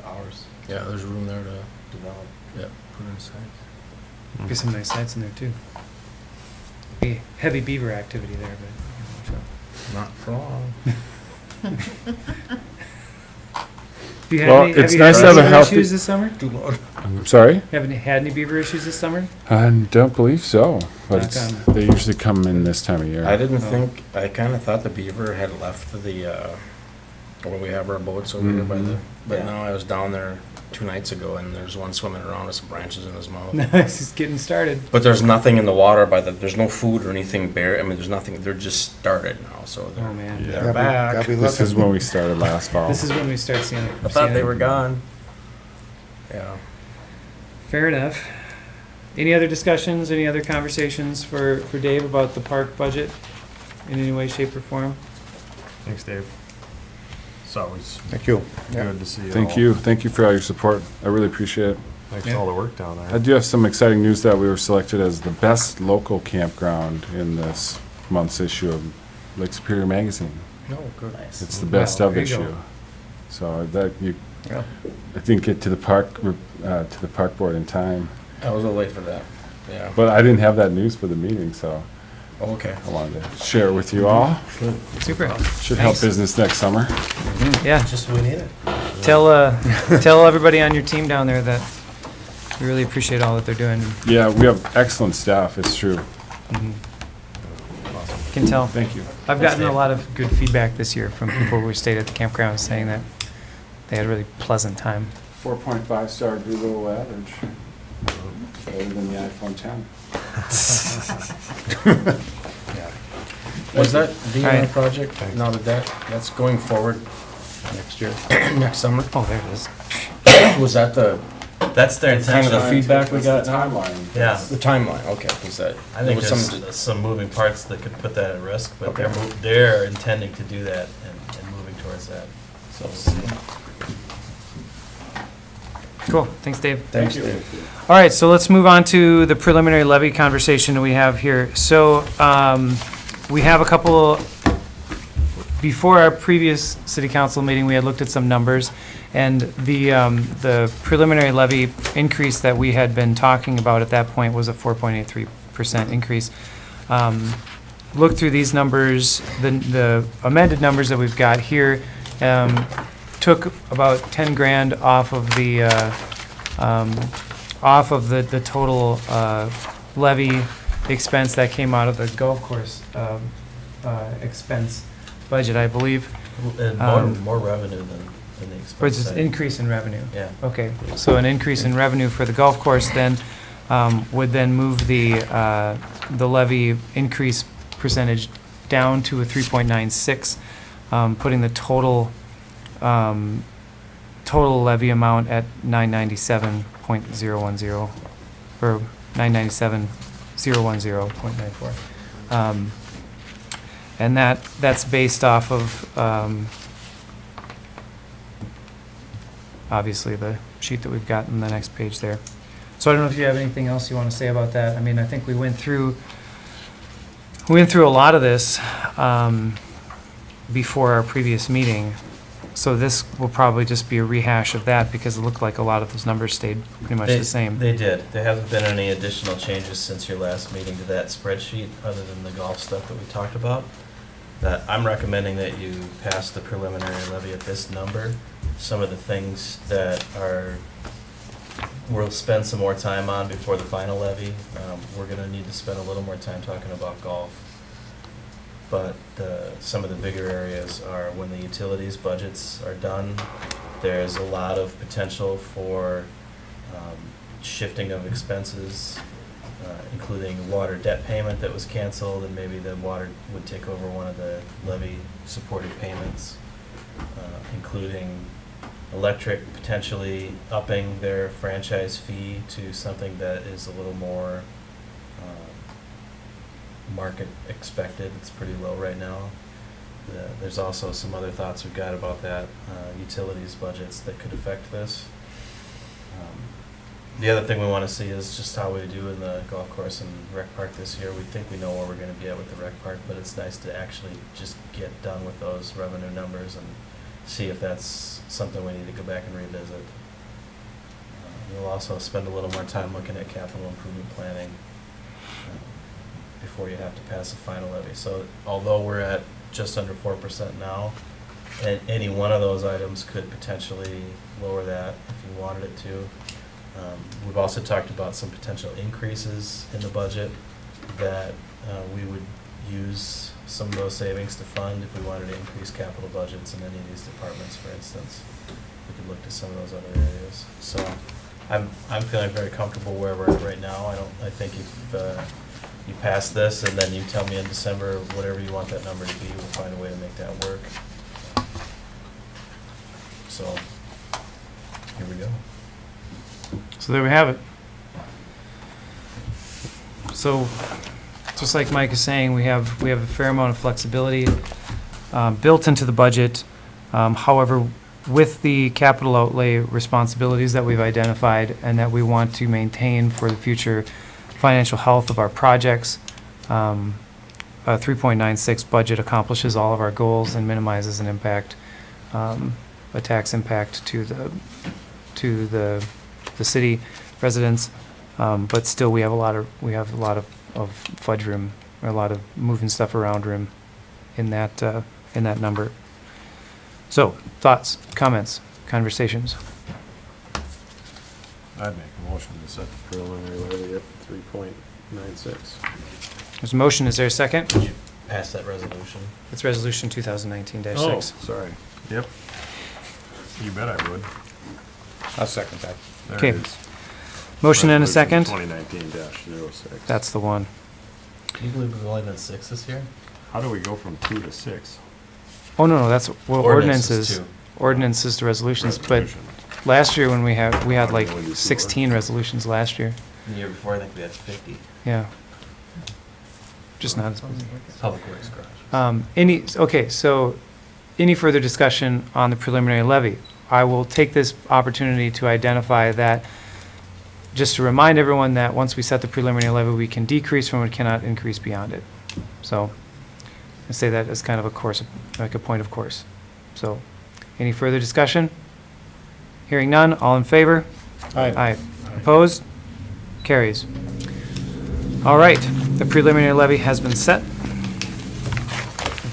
ours
Yeah, there's room there to,
to develop.
yeah, put inside.
Be some nice sites in there too. Be heavy beaver activity there, but.
Not for long.
Have you had
Well,
any,
it's
have you
nice
had
to have
any
a
beaver
healthy-
issues this summer?
I'm sorry?
Haven't had any beaver issues this summer?
I don't believe so, but
Knock on-
they usually come in this time of year.
I didn't
Oh.
think, I kinda thought the beaver had left where we have our boats over here by the, but
Yeah.
no, I was down there 2 nights ago and there's one swimming around with some branches in his mouth.
Nice, it's getting started.
But there's nothing in the water there's no food or anything bare, there's nothing, they're just started now, so
Oh, man.
Yeah.
they're
Gotta
back.
be
This is
looking.
when we started last fall.
This is when we start seeing it.
I thought
seeing
they
it.
were gone. Yeah.
Fair enough. Any other discussions, any other conversations for Dave about the park budget in any way, shape, or form?
Thanks, Dave. It's always
Thank you.
good to see you all.
Thank you. Thank you for all your support. I really appreciate it.
Thanks
Yeah.
for all the work down
I
there.
do have some exciting news that we were selected as the best local campground in this month's issue of Lake Superior Magazine.
No, good.
Nice.
It's the best
Wow,
of
there you
issue.
go.
So that
Yeah.
I didn't get to the park board in time,
I was a little late for that, yeah.
but I didn't have that news for the meeting, so
Oh, okay.
I wanted to share it with you all.
Super.
Should help
Thanks.
business next summer.
Yeah.
Just what we needed.
Tell everybody on your team down there that we really appreciate all that they're doing.
Yeah, we have excellent staff, it's true.
Can tell.
Thank you.
I've
Thanks,
gotten a
Dave.
lot of good feedback this year from people who stayed at the campground saying that they had a really pleasant time.
4.5 star Google average. Better than the iPhone 10.
Was that the
Alright.
project? Now that's going forward next year, next summer?
Oh, there it is.
Was that the
That's their
kind of
intention.
the feedback we
That's
got?
the timeline.
Yeah.
The timeline, okay, was that?
I think
there was
there's some moving parts that could put that at risk, but they're intending to do that and moving towards that. So we'll see.
Cool, thanks, Dave.
Thanks,
Thank you.
Dave.
All right, so let's move on to the preliminary levy conversation we have here. So, we have a couple, before our previous city council meeting, we had looked at some numbers, and the preliminary levy increase that we had been talking about at that point was a 4.83% increase. Look through these numbers, the amended numbers that we've got here, took about 10 grand off of the total levy expense that came out of the golf course expense budget, I believe.
And more revenue than the
Or
expense
it's just
side.
increase in revenue.
Yeah.
Okay, so an increase in revenue for the golf course then would then move the levy increase percentage down to a 3.96, putting the total levy amount at 997.010, or 997,010.94. And that's based off of, obviously, the sheet that we've got in the next page there. So I don't know if you have anything else you want to say about that. I mean, I think we went through a lot of this before our previous meeting. So this will probably just be a rehash of that because it looked like a lot of those numbers stayed pretty much the same.
They did. There haven't been any additional changes since your last meeting to that spreadsheet, other than the golf stuff that we talked about. That I'm recommending that you pass the preliminary levy at this number. Some of the things that we'll spend some more time on before the final levy. We're gonna need to spend a little more time talking about golf. But some of the bigger areas are when the utilities budgets are done, there's a lot of potential for shifting of expenses, including water debt payment that was canceled, and maybe the water would take over one of the levy-supported payments, including electric potentially upping their franchise fee to something that is a little more market expected. It's pretty low right now. There's also some other thoughts we've got about that, utilities budgets that could affect this. The other thing we want to see is just how we do in the golf course and rec park this year. We think we know where we're going to be at with the rec park, but it's nice to actually just get done with those revenue numbers and see if that's something we need to go back and revisit. We'll also spend a little more time looking at capital improvement planning before you have to pass a final levy. So although we're at just under 4% now, and any one of those items could potentially lower that if you wanted it to. We've also talked about some potential increases in the budget that we would use some of those savings to fund if we wanted to increase capital budgets in any of these departments, for instance. We could look to some of those other areas. So I'm feeling very comfortable where we're at right now. I think if you pass this and then you tell me in December whatever you want that number to be, we'll find a way to make that work. So here we go.
So there we have it. So, just like Mike is saying, we have a fair amount of flexibility built into the budget. However, with the capital outlay responsibilities that we've identified and that we want to maintain for the future financial health of our projects, a 3.96 budget accomplishes all of our goals and minimizes an impact, a tax impact to the city residents, but still we have a lot of fudge room, or a lot of moving stuff around room in that number. So, thoughts, comments, conversations?
I'd make a motion to set the preliminary levy at 3.96.
There's a motion, is there a second?
Did you pass that resolution?
It's resolution 2019-6.
Oh, sorry. Yep. You bet I would.
I'll second that.
There
Okay.
it is.
Motion and a second.
2019-06.
That's the one.
Can you believe we've only done 6 this year?
How do we go from 2 to 6?
Oh, no, that's, well,
Ordinance is
ordinances,
2.
ordinances to resolutions, but
Resolution.
last year when we had like
Only do 2
16 resolutions last year.
The year before, I think we had 50.
Yeah. Just not as many.
Public Works garage.
Okay, so any further discussion on the preliminary levy? I will take this opportunity to identify that, just to remind everyone that once we set the preliminary levy, we can decrease from it, cannot increase beyond it. So I say that as kind of a course, like a point of course. So any further discussion? Hearing none, all in favor? Aye. Opposed? Carries. All right, the preliminary levy has been set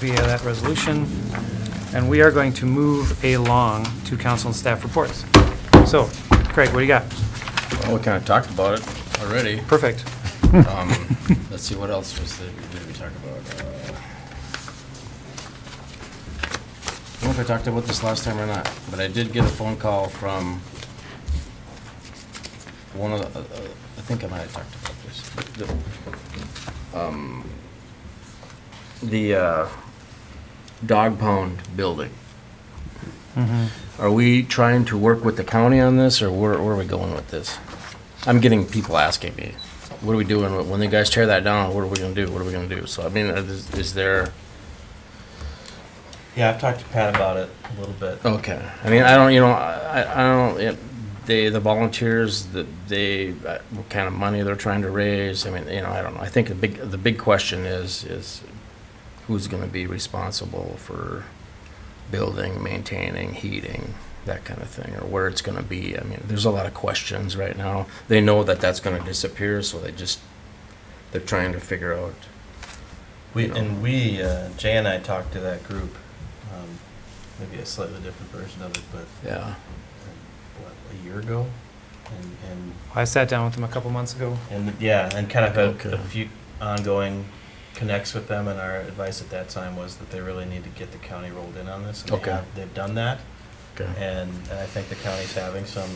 via that resolution, and we are going to move along to council and staff reports. So, Craig, what do you got?
Well, we kind of talked about it already.
Perfect.
Let's see, what else did we talk about? I don't know if I talked about this last time or not, but I did get a phone call from one of the, I think I might have talked about this. The dog pound building. Are we trying to work with the county on this, or where are we going with this? I'm getting people asking me, what are we doing when the guys tear that down? What are we gonna do? What are we gonna do? So I mean, is there?
Yeah, I've talked to Pat about it a little bit.
Okay. I mean, I don't. You know, I don't. The volunteers what kind of money they're trying to raise. I mean, you know, I don't know. I think the big question is who's going to be responsible for building, maintaining, heating, that kind of thing, or where it's going to be. I mean, there's a lot of questions right now. They know that that's going to disappear, so they're trying to figure out.
Jay and I talked to that group, maybe a slightly different version of it, but
Yeah.
what, a year ago, and
I sat down with them a couple months ago.
and kind of had
Okay.
a few ongoing connects with them, and our advice at that time was that they really need to get the county rolled in on this, and
Okay.
they've done that,
Okay.
and I think the county's having some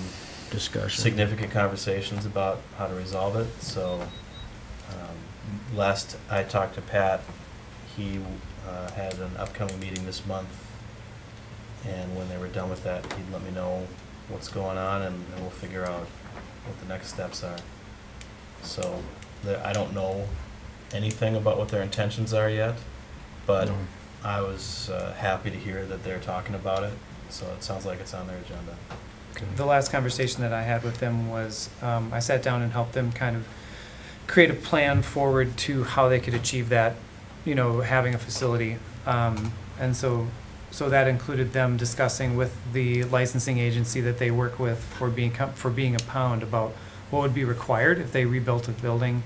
Discussion.
significant conversations about how to resolve it. So last I talked to Pat, he had an upcoming meeting this month, and when they were done with that, he'd let me know what's going on, and we'll figure out what the next steps are. So I don't know anything about what their intentions are yet, but
No.
I was happy to hear that they're talking about it, so it sounds like it's on their agenda.
The last conversation that I had with them was, I sat down and helped them kind of create a plan forward to how they could achieve that, you know, having a facility. And so that included them discussing with the licensing agency that they work with for being a pound about what would be required if they rebuilt a building,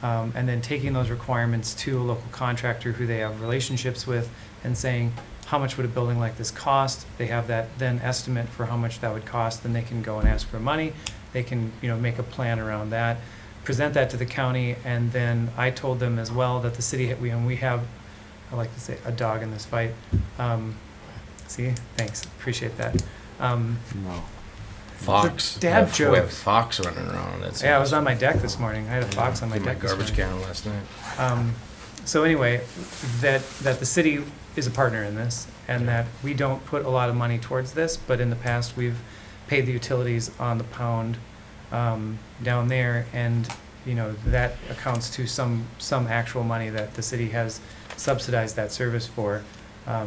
and then taking those requirements to a local contractor who they have relationships with and saying, how much would a building like this cost? They have that then estimate for how much that would cost, then they can go and ask for money. They can, you know, make a plan around that, present that to the county, and then I told them as well that the city, we have, I like to say, a dog in this fight. See, thanks, appreciate that.
No.
Fox.
Dad
We
joke.
have fox running around. That's
Yeah, I was on my deck this morning. I had a fox on my
in my
deck this
garbage
morning.
can last night.
So anyway, that the city is a partner in this, and that we don't put a lot of money towards this, but in the past, we've paid the utilities on the pound down there, and, you know, that accounts to some actual money that the city has subsidized that service for.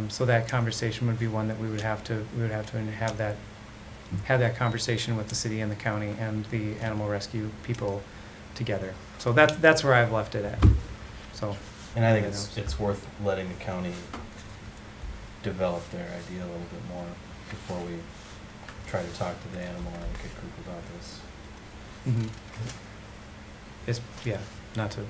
So that conversation would be one that we would have to have that conversation with the city and the county and the animal rescue people together. So that's where I've left it at. So.
And I think it's worth letting the county develop their idea a little bit more before we try to talk to the animal advocate group about this.
Mhm. It's, yeah, not to,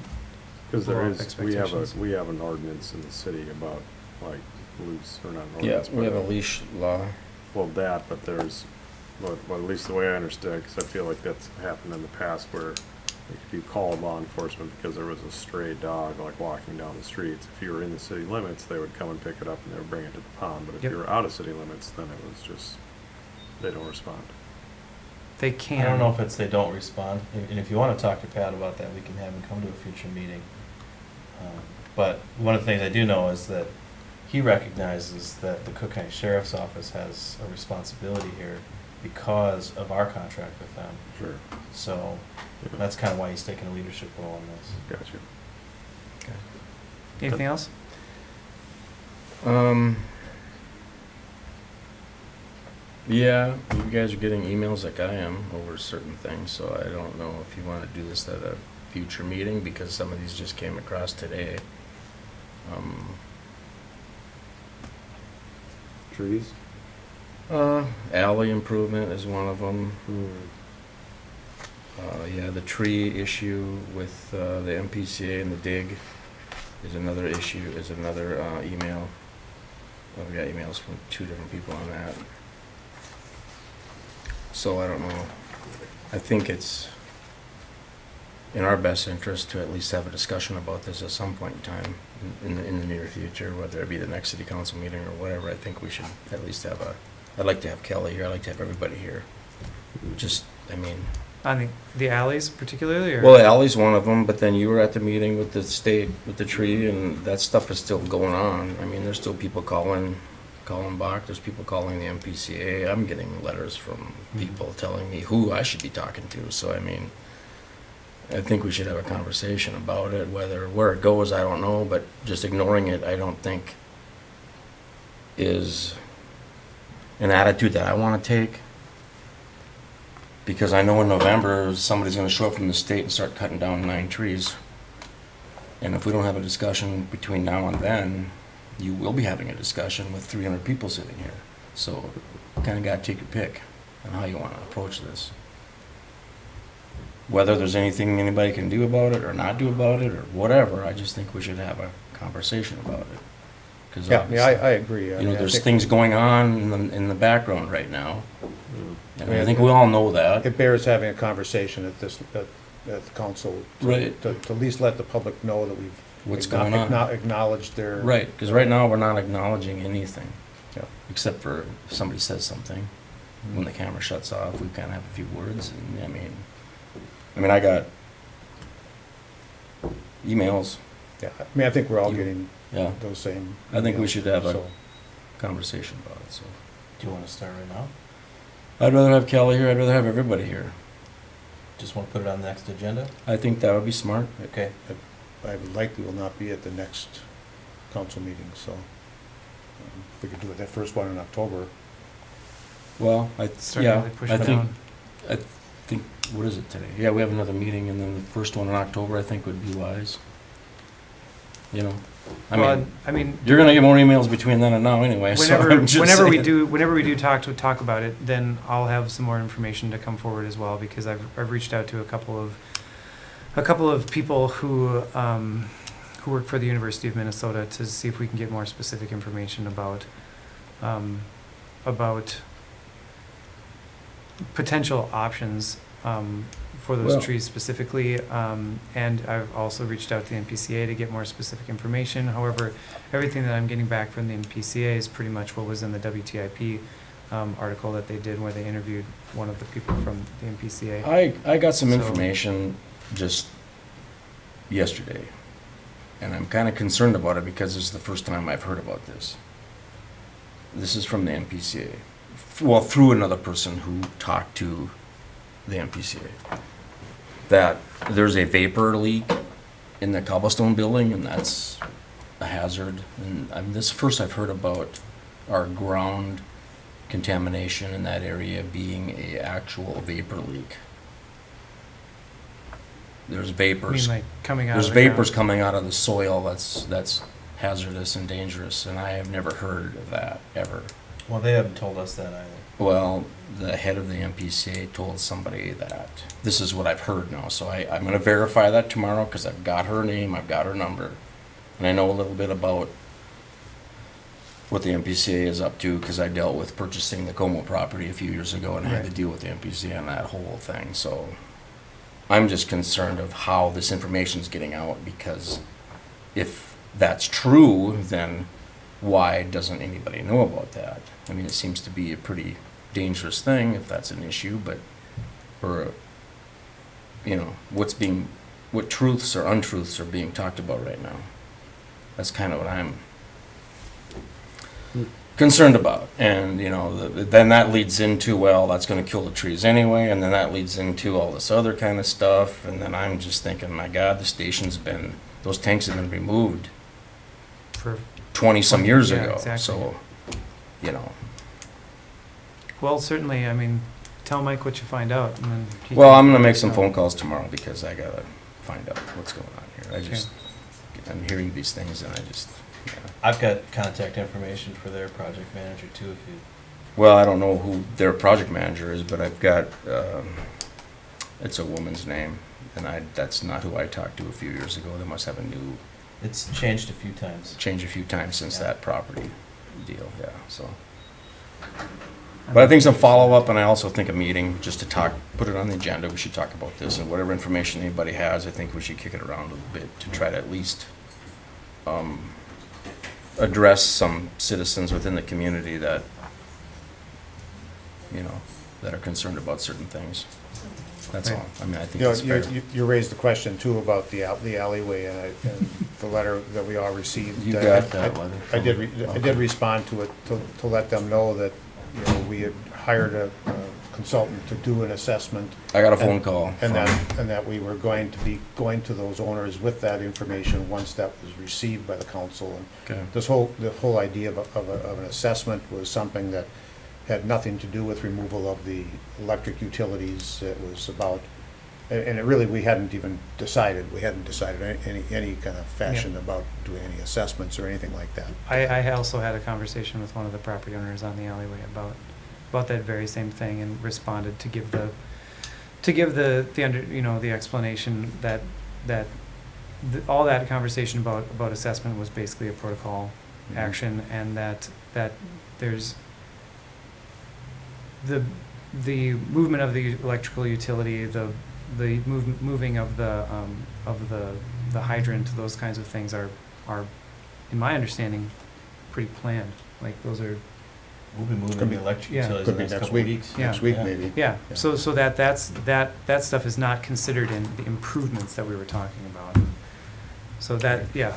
Because
blow
there
up
is,
expectations.
we have an ordinance in the city about, like, loose, or not an
Yeah,
ordinance,
we have a
but,
leash law.
well, that, but there's, well, at least the way I understand, because I feel like that's happened in the past where if you call law enforcement because there was a stray dog, like, walking down the streets, if you were in the city limits, they would come and pick it up and they would bring it to the pond, but if
Yep.
you were out of city limits, then it was just they don't respond.
They can.
I don't know if it's they don't respond, and if you want to talk to Pat about that, we can have him come to a future meeting. But one of the things I do know is that he recognizes that the Cook County Sheriff's Office has a responsibility here because of our contract with them.
Sure.
So that's kind of why he's taking a leadership role in this.
Gotcha.
Anything else?
Yeah, you guys are getting emails like I am over certain things, so I don't know if you want to do this at a future meeting, because some of these just came across today.
Trees?
Alley improvement is one of them. Yeah, the tree issue with the MPCA and the dig is another issue, is another email. Well, we got emails from 2 different people on that. So I don't know. I think it's in our best interest to at least have a discussion about this at some point in time in the near future, whether it be the next city council meeting or whatever. I think we should at least have I'd like to have Kelly here. I'd like to have everybody here. Just, I mean.
On the alleys particularly, or?
Well, Ally's one of them, but then you were at the meeting with the state, with the tree, and that stuff is still going on. I mean, there's still people calling Bach, there's people calling the MPCA. I'm getting letters from people telling me who I should be talking to. So, I mean, I think we should have a conversation about it. Where it goes, I don't know, but just ignoring it, I don't think is an attitude that I want to take. Because I know in November, somebody's going to show up from the state and start cutting down 9 trees. And if we don't have a discussion between now and then, you will be having a discussion with 300 people sitting here. So you kind of got to take your pick on how you want to approach this. Whether there's anything anybody can do about it or not do about it or whatever, I just think we should have a conversation about it. Cause
Yeah, I agree.
you know, there's things going on in the background right now. And I think we all know that.
It bears having a conversation at the council.
Right.
To at least let the public know that we've.
What's going on.
Acknowledged their.
Right, because right now we're not acknowledging anything.
Yeah.
Except for if somebody says something. When the camera shuts off, we kind of have a few words. And I mean, I got emails.
Yeah, I mean, I think we're all getting
Yeah.
those same.
I think we
emails,
should have a
so.
conversation about it. So
Do you want to start right now?
I'd rather have Kelly here. I'd rather have everybody here.
Just want to put it on the next agenda?
I think that would be smart.
Okay.
I would likely will not be at the next council meeting, so we could do it that first one in October.
Well,
Start
yeah,
really pushing
I
it
think,
down.
I think, what is it today? Yeah, we have another meeting, and then the first one in October, I think, would be wise. You know,
I mean,
you're gonna get more emails between then and now anyway. So I'm just
whenever we
saying.
do talk about it, then I'll have some more information to come forward as well, because I've reached out to a couple of people who work for the University of Minnesota to see if we can get more specific information about potential options for those
Well-
trees specifically, and I've also reached out to the NPCA to get more specific information. However, everything that I'm getting back from the NPCA is pretty much what was in the WTIP article that they did, where they interviewed one of the people from the NPCA.
I got some
So-
information just yesterday, and I'm kind of concerned about it because this is the first time I've heard about this. This is from the NPCA. Well, through another person who talked to the NPCA. That there's a vapor leak in the cobblestone building, and that's a hazard. And this is the first I've heard about our ground contamination in that area being a actual vapor leak. There's
I
vapors.
mean, like coming out
There's
of the
vapors
ground.
coming out of the soil that's hazardous and dangerous, and I have never heard of that ever.
Well, they haven't told us that either.
Well, the head of the MPCA told somebody that. This is what I've heard now, so I'm going to verify that tomorrow because I've got her name, I've got her number, and I know a little bit about what the MPCA is up to because I dealt with purchasing the Como property a few years ago and had to
Right.
deal with the MPCA on that whole thing. So I'm just concerned of how this information is getting out, because if that's true, then why doesn't anybody know about that? I mean, it seems to be a pretty dangerous thing if that's an issue, but, or, you know, what truths or untruths are being talked about right now. That's kind of what I'm concerned about. And, you know, then that leads into, well, that's gonna kill the trees anyway, and then that leads into all this other kind of stuff, and then I'm just thinking, my God, those tanks have been removed
For
20-some years
Yeah,
ago,
exactly.
so, you know.
Well, certainly, I mean, tell Mike what you find out, and then. he
Well,
can
I'm gonna
let
make
us
some
know.
phone calls tomorrow, because I gotta find out what's going on here. I'm hearing these things, and I just, yeah.
I've got contact information for their project manager too, if you.
Well, I don't know who their project manager is, but I've got, it's a woman's name, and that's not who I talked to a few years ago. They must have
It's changed a few times.
changed a few times since
Yeah.
that property deal, yeah, so. But I think some follow-up, and I also think a meeting, just to talk, put it on the agenda, we should talk about this, and whatever information anybody has, I think we should kick it around a little bit to try to at least address some citizens within the community that, you know, that are concerned about certain things. That's
Right.
all. I mean, I think
You know,
it's fair.
you raised the question too about the alleyway and the letter that we all received.
You got that
I
letter?
I did respond to it to let them know that, you know, we had hired a consultant to do an assessment.
I got a phone call
And
from,
that we were going to be going to those owners with that information once that was received by the council. And
okay,
the whole idea of an assessment was something that had nothing to do with removal of the electric utilities. It was about, and it really, we hadn't decided any kind of fashion about doing any assessments or anything like that.
I also had a conversation with one of the property owners on the alleyway about that very same thing, and responded to give the explanation that all that conversation about assessment was basically a protocol
Mhm.
action, and that there's the movement of the electrical utility, the moving of the hydrant, those kinds of things are, in my understanding, pretty planned. Like, those are,
We'll be moving the electric
Yeah.
utilities
Could
in
be
the next
next
couple
week.
of weeks.
Yeah.
Next week,
Yeah.
maybe.
yeah,
Yeah.
so that stuff is not considered in the improvements that we were talking about. So that, yeah,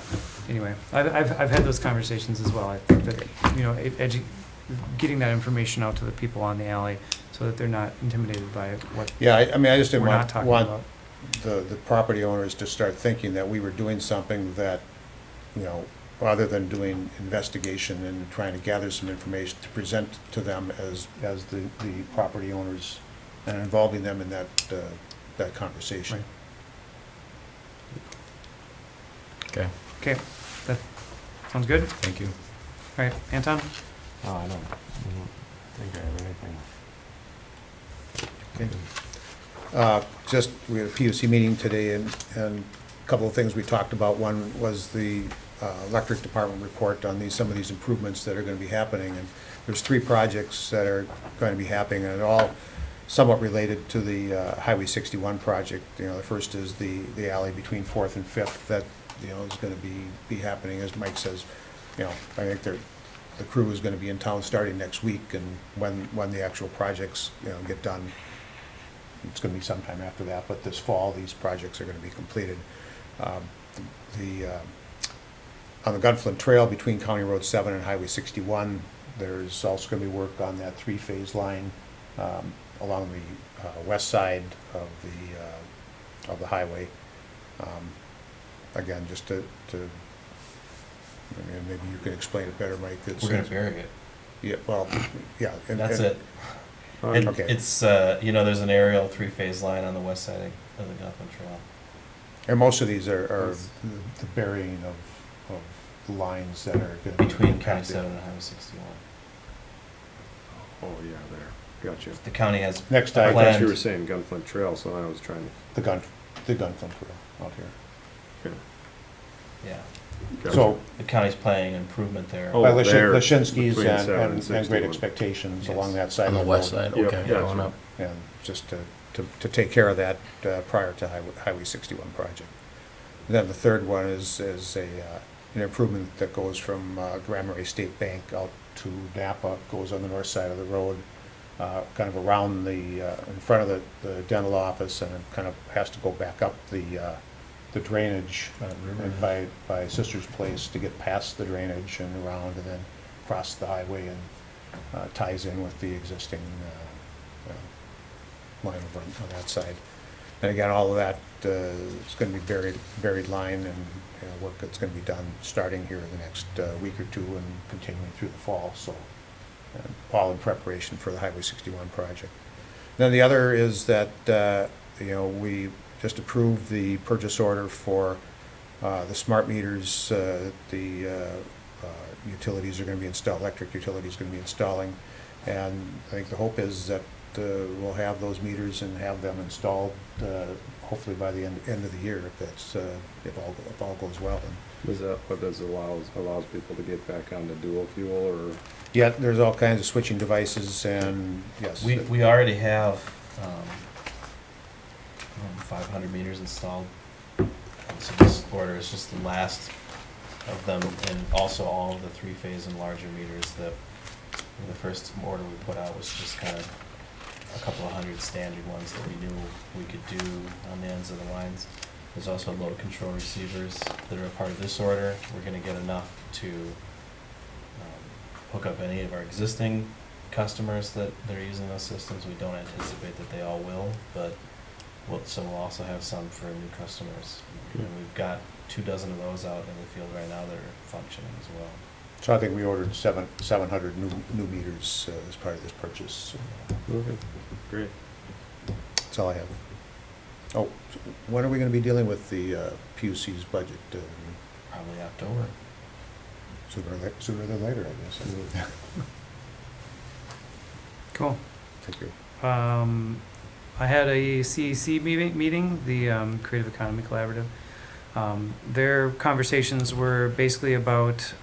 anyway, I've had those conversations as well. I think that, you know, getting that information out to the people on the alley so that they're not intimidated by what
Yeah, I mean, I just didn't
we're not
want,
talking
want
about.
the property owners to start thinking that we were doing something that, you know, rather than doing investigation and trying to gather some information to present to them as the property owners and involving them in that conversation.
Right.
okay,
Okay, that sounds good.
thank you.
All right, Anton?
Oh, I don't think I have anything.
Just, we had a PUC meeting today, and a couple of things we talked about. One was the electric department report on some of these improvements that are going to be happening. And there's 3 projects that are going to be happening, and all somewhat related to the Highway 61 project. You know, the first is the alley between 4th and 5th that, you know, is going to be happening, as Mike says. You know, I think the crew is going to be in town starting next week, and when the actual projects, you know, get done, it's going to be sometime after that, but this fall, these projects are going to be completed. On the Gunflint Trail between County Road 7 and Highway 61, there's also going to be work on that 3-phase line along the west side of the highway. Again, just to I mean, maybe you can explain it better, Mike.
We're gonna bury it.
Yeah, well, yeah.
That's
and-
it. And
Okay.
it's, you know, there's an aerial 3-phase line on the west side of the Gunflint Trail.
And most of these are the burying of lines that are going to be
Between County
impacted.
7 and Highway 61.
Oh, yeah, there. Gotcha.
The county has
Next
I
item,
thought you
planned,
were saying Gunflint Trail, so I was trying
the Gunflint Trail out here.
to.
yeah,
Gotcha.
So
the county's planning an improvement there.
Oh,
by
there,
Lashinsky's
between 7 and
and
61.
Great Expectations
Yes.
along that side
On
of
the
the
west
road.
side,
Yep,
okay,
gotcha.
going up.
And just to take care of that prior to Highway 61 project. Then the third one is an improvement that goes from Marais State Bank out to Napa, goes on the north side of the road. kind of around in front of the dental office, and it kind of has to go back up the drainage and by Sister's Place to get past the drainage and around and then across the highway, and ties in with the existing line over on that side. And again, all of that is going to be buried line and work that's going to be done starting here in the next week or two and continuing through the fall. So all in preparation for the Highway 61 project. Then the other is that we just approved the purchase order for the smart meters. The utilities are going to be installed, electric utilities are going to be installing, and I think the hope is that we'll have those meters and have them installed hopefully by the end of the year, if all goes well.
Is that what this allows people to get back onto dual fuel, or?
Yeah, there's all kinds of switching devices, and yes.
We already have 500 meters installed. So this order is just the last of them, and also all of the three-phase and larger meters. That the first order we put out was just kind of a couple of hundred standard ones that we knew we could do on the ends of the lines. There's also load control receivers that are a part of this order. We're going to get enough to hook up any of our existing customers that are using those systems. We don't anticipate that they all will, but so we'll also have some for new customers. And we've got 24 of those out in the field right now that are functioning as well.
So I think we ordered 700 new meters as part of this purchase.
Okay, great.
That's all I have. Oh, when are we going to be dealing with the PUC's budget?
Probably October.
Sooner than later, I guess.
Cool.
Thank you.
I had a CEC meeting, the Creative Economy Collaborative. Their conversations were basically about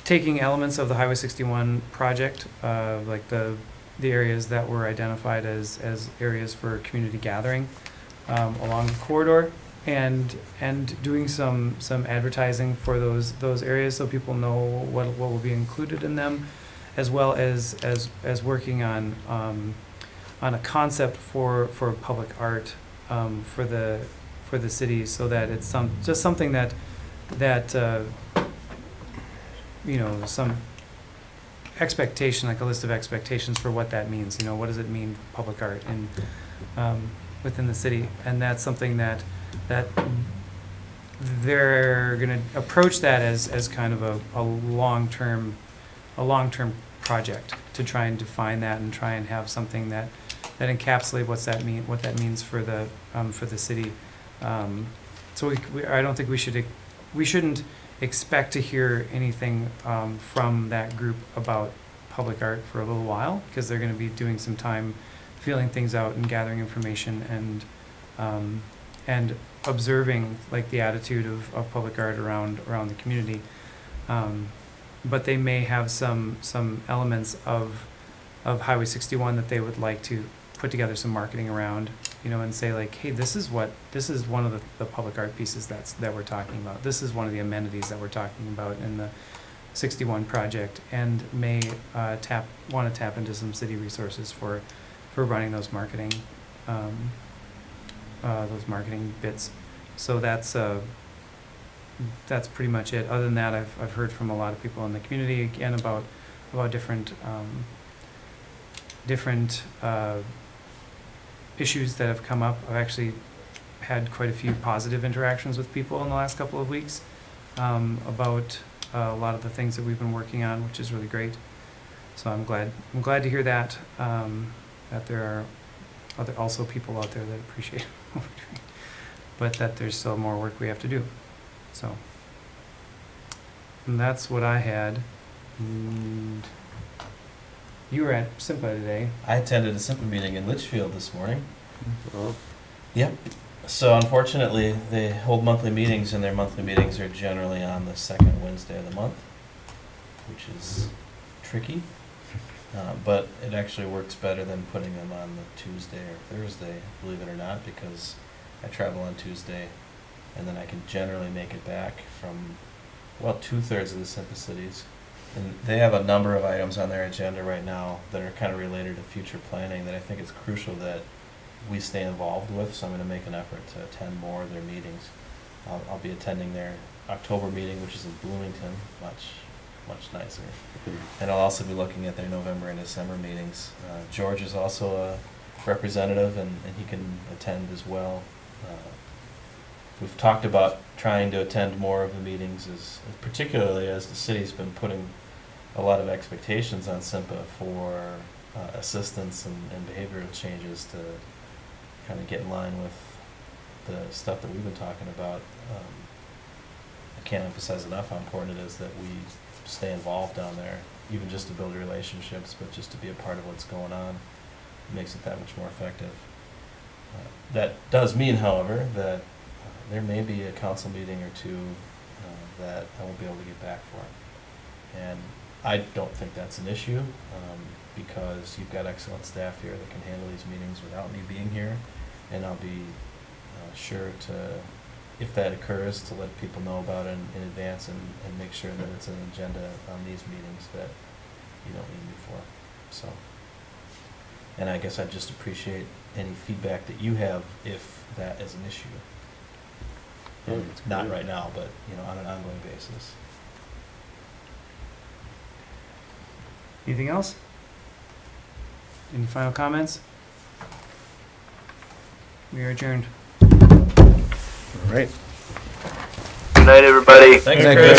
taking elements of the Highway 61 project, like the areas that were identified as areas for community gathering along the corridor, and doing some advertising for those areas so people know what will be included in them, as well as working on a concept for public art for the city, so that it's just something that some expectation, like a list of expectations for what that means. What does it mean, public art in within the city? And that's something that they're going to approach that as kind of a long-term project, to try and define that and try and have something that encapsulate what that means for the city. So I don't think we shouldn't expect to hear anything from that group about public art for a little while, because they're going to be doing some time feeling things out and gathering information and observing like the attitude of public art around the community. But they may have some elements of Highway 61 that they would like to put together some marketing around, and say like, hey, this is one of the public art pieces that we're talking about. This is one of the amenities that we're talking about in the 61 project, and may want to tap into some city resources for running those marketing bits. So that's pretty much it. Other than that, I've heard from a lot of people in the community again about different issues that have come up. I've actually had quite a few positive interactions with people in the last couple of weeks about a lot of the things that we've been working on, which is really great. So I'm glad to hear that that there are also people out there that appreciate what we're doing, but that there's still more work we have to do. So, and that's what I had. And you were at SIMPA today.
I attended a SIMPA meeting in Litchfield this morning.
Well,
Yep. So unfortunately, they hold monthly meetings, and their monthly meetings are generally on the second Wednesday of the month, which is tricky. But it actually works better than putting them on the Tuesday or Thursday, believe it or not, because I travel on Tuesday, and then I can generally make it back from, 2/3 of the SIMPA cities And they have a number of items on their agenda right now that are kind of related to future planning that I think it's crucial that we stay involved with, so I'm gonna make an effort to attend more of their meetings. I'll be attending their October meeting, which is in Bloomington, much nicer. And I'll also be looking at their November and December meetings. George is also a representative, and he can attend as well. We've talked about trying to attend more of the meetings, particularly as the city's been putting a lot of expectations on SIMPA for assistance and behavioral changes to kind of get in line with the stuff that we've been talking about. I can't emphasize enough how important it is that we stay involved down there, even just to build relationships, but just to be a part of what's going on. It makes it that much more effective. That does mean, however, that there may be a council meeting or two that I won't be able to get back for. And I don't think that's an issue, because you've got excellent staff here that can handle these meetings without me being here. And I'll be sure to, if that occurs, to let people know about it in advance and make sure that it's an agenda on these meetings that you don't need me for. So, and I guess I'd just appreciate any feedback that you have if that is an issue. And not right now, but on an ongoing basis.
Anything else? Any final comments? We are adjourned.
All right.
Good night, everybody.
Thanks, Chris.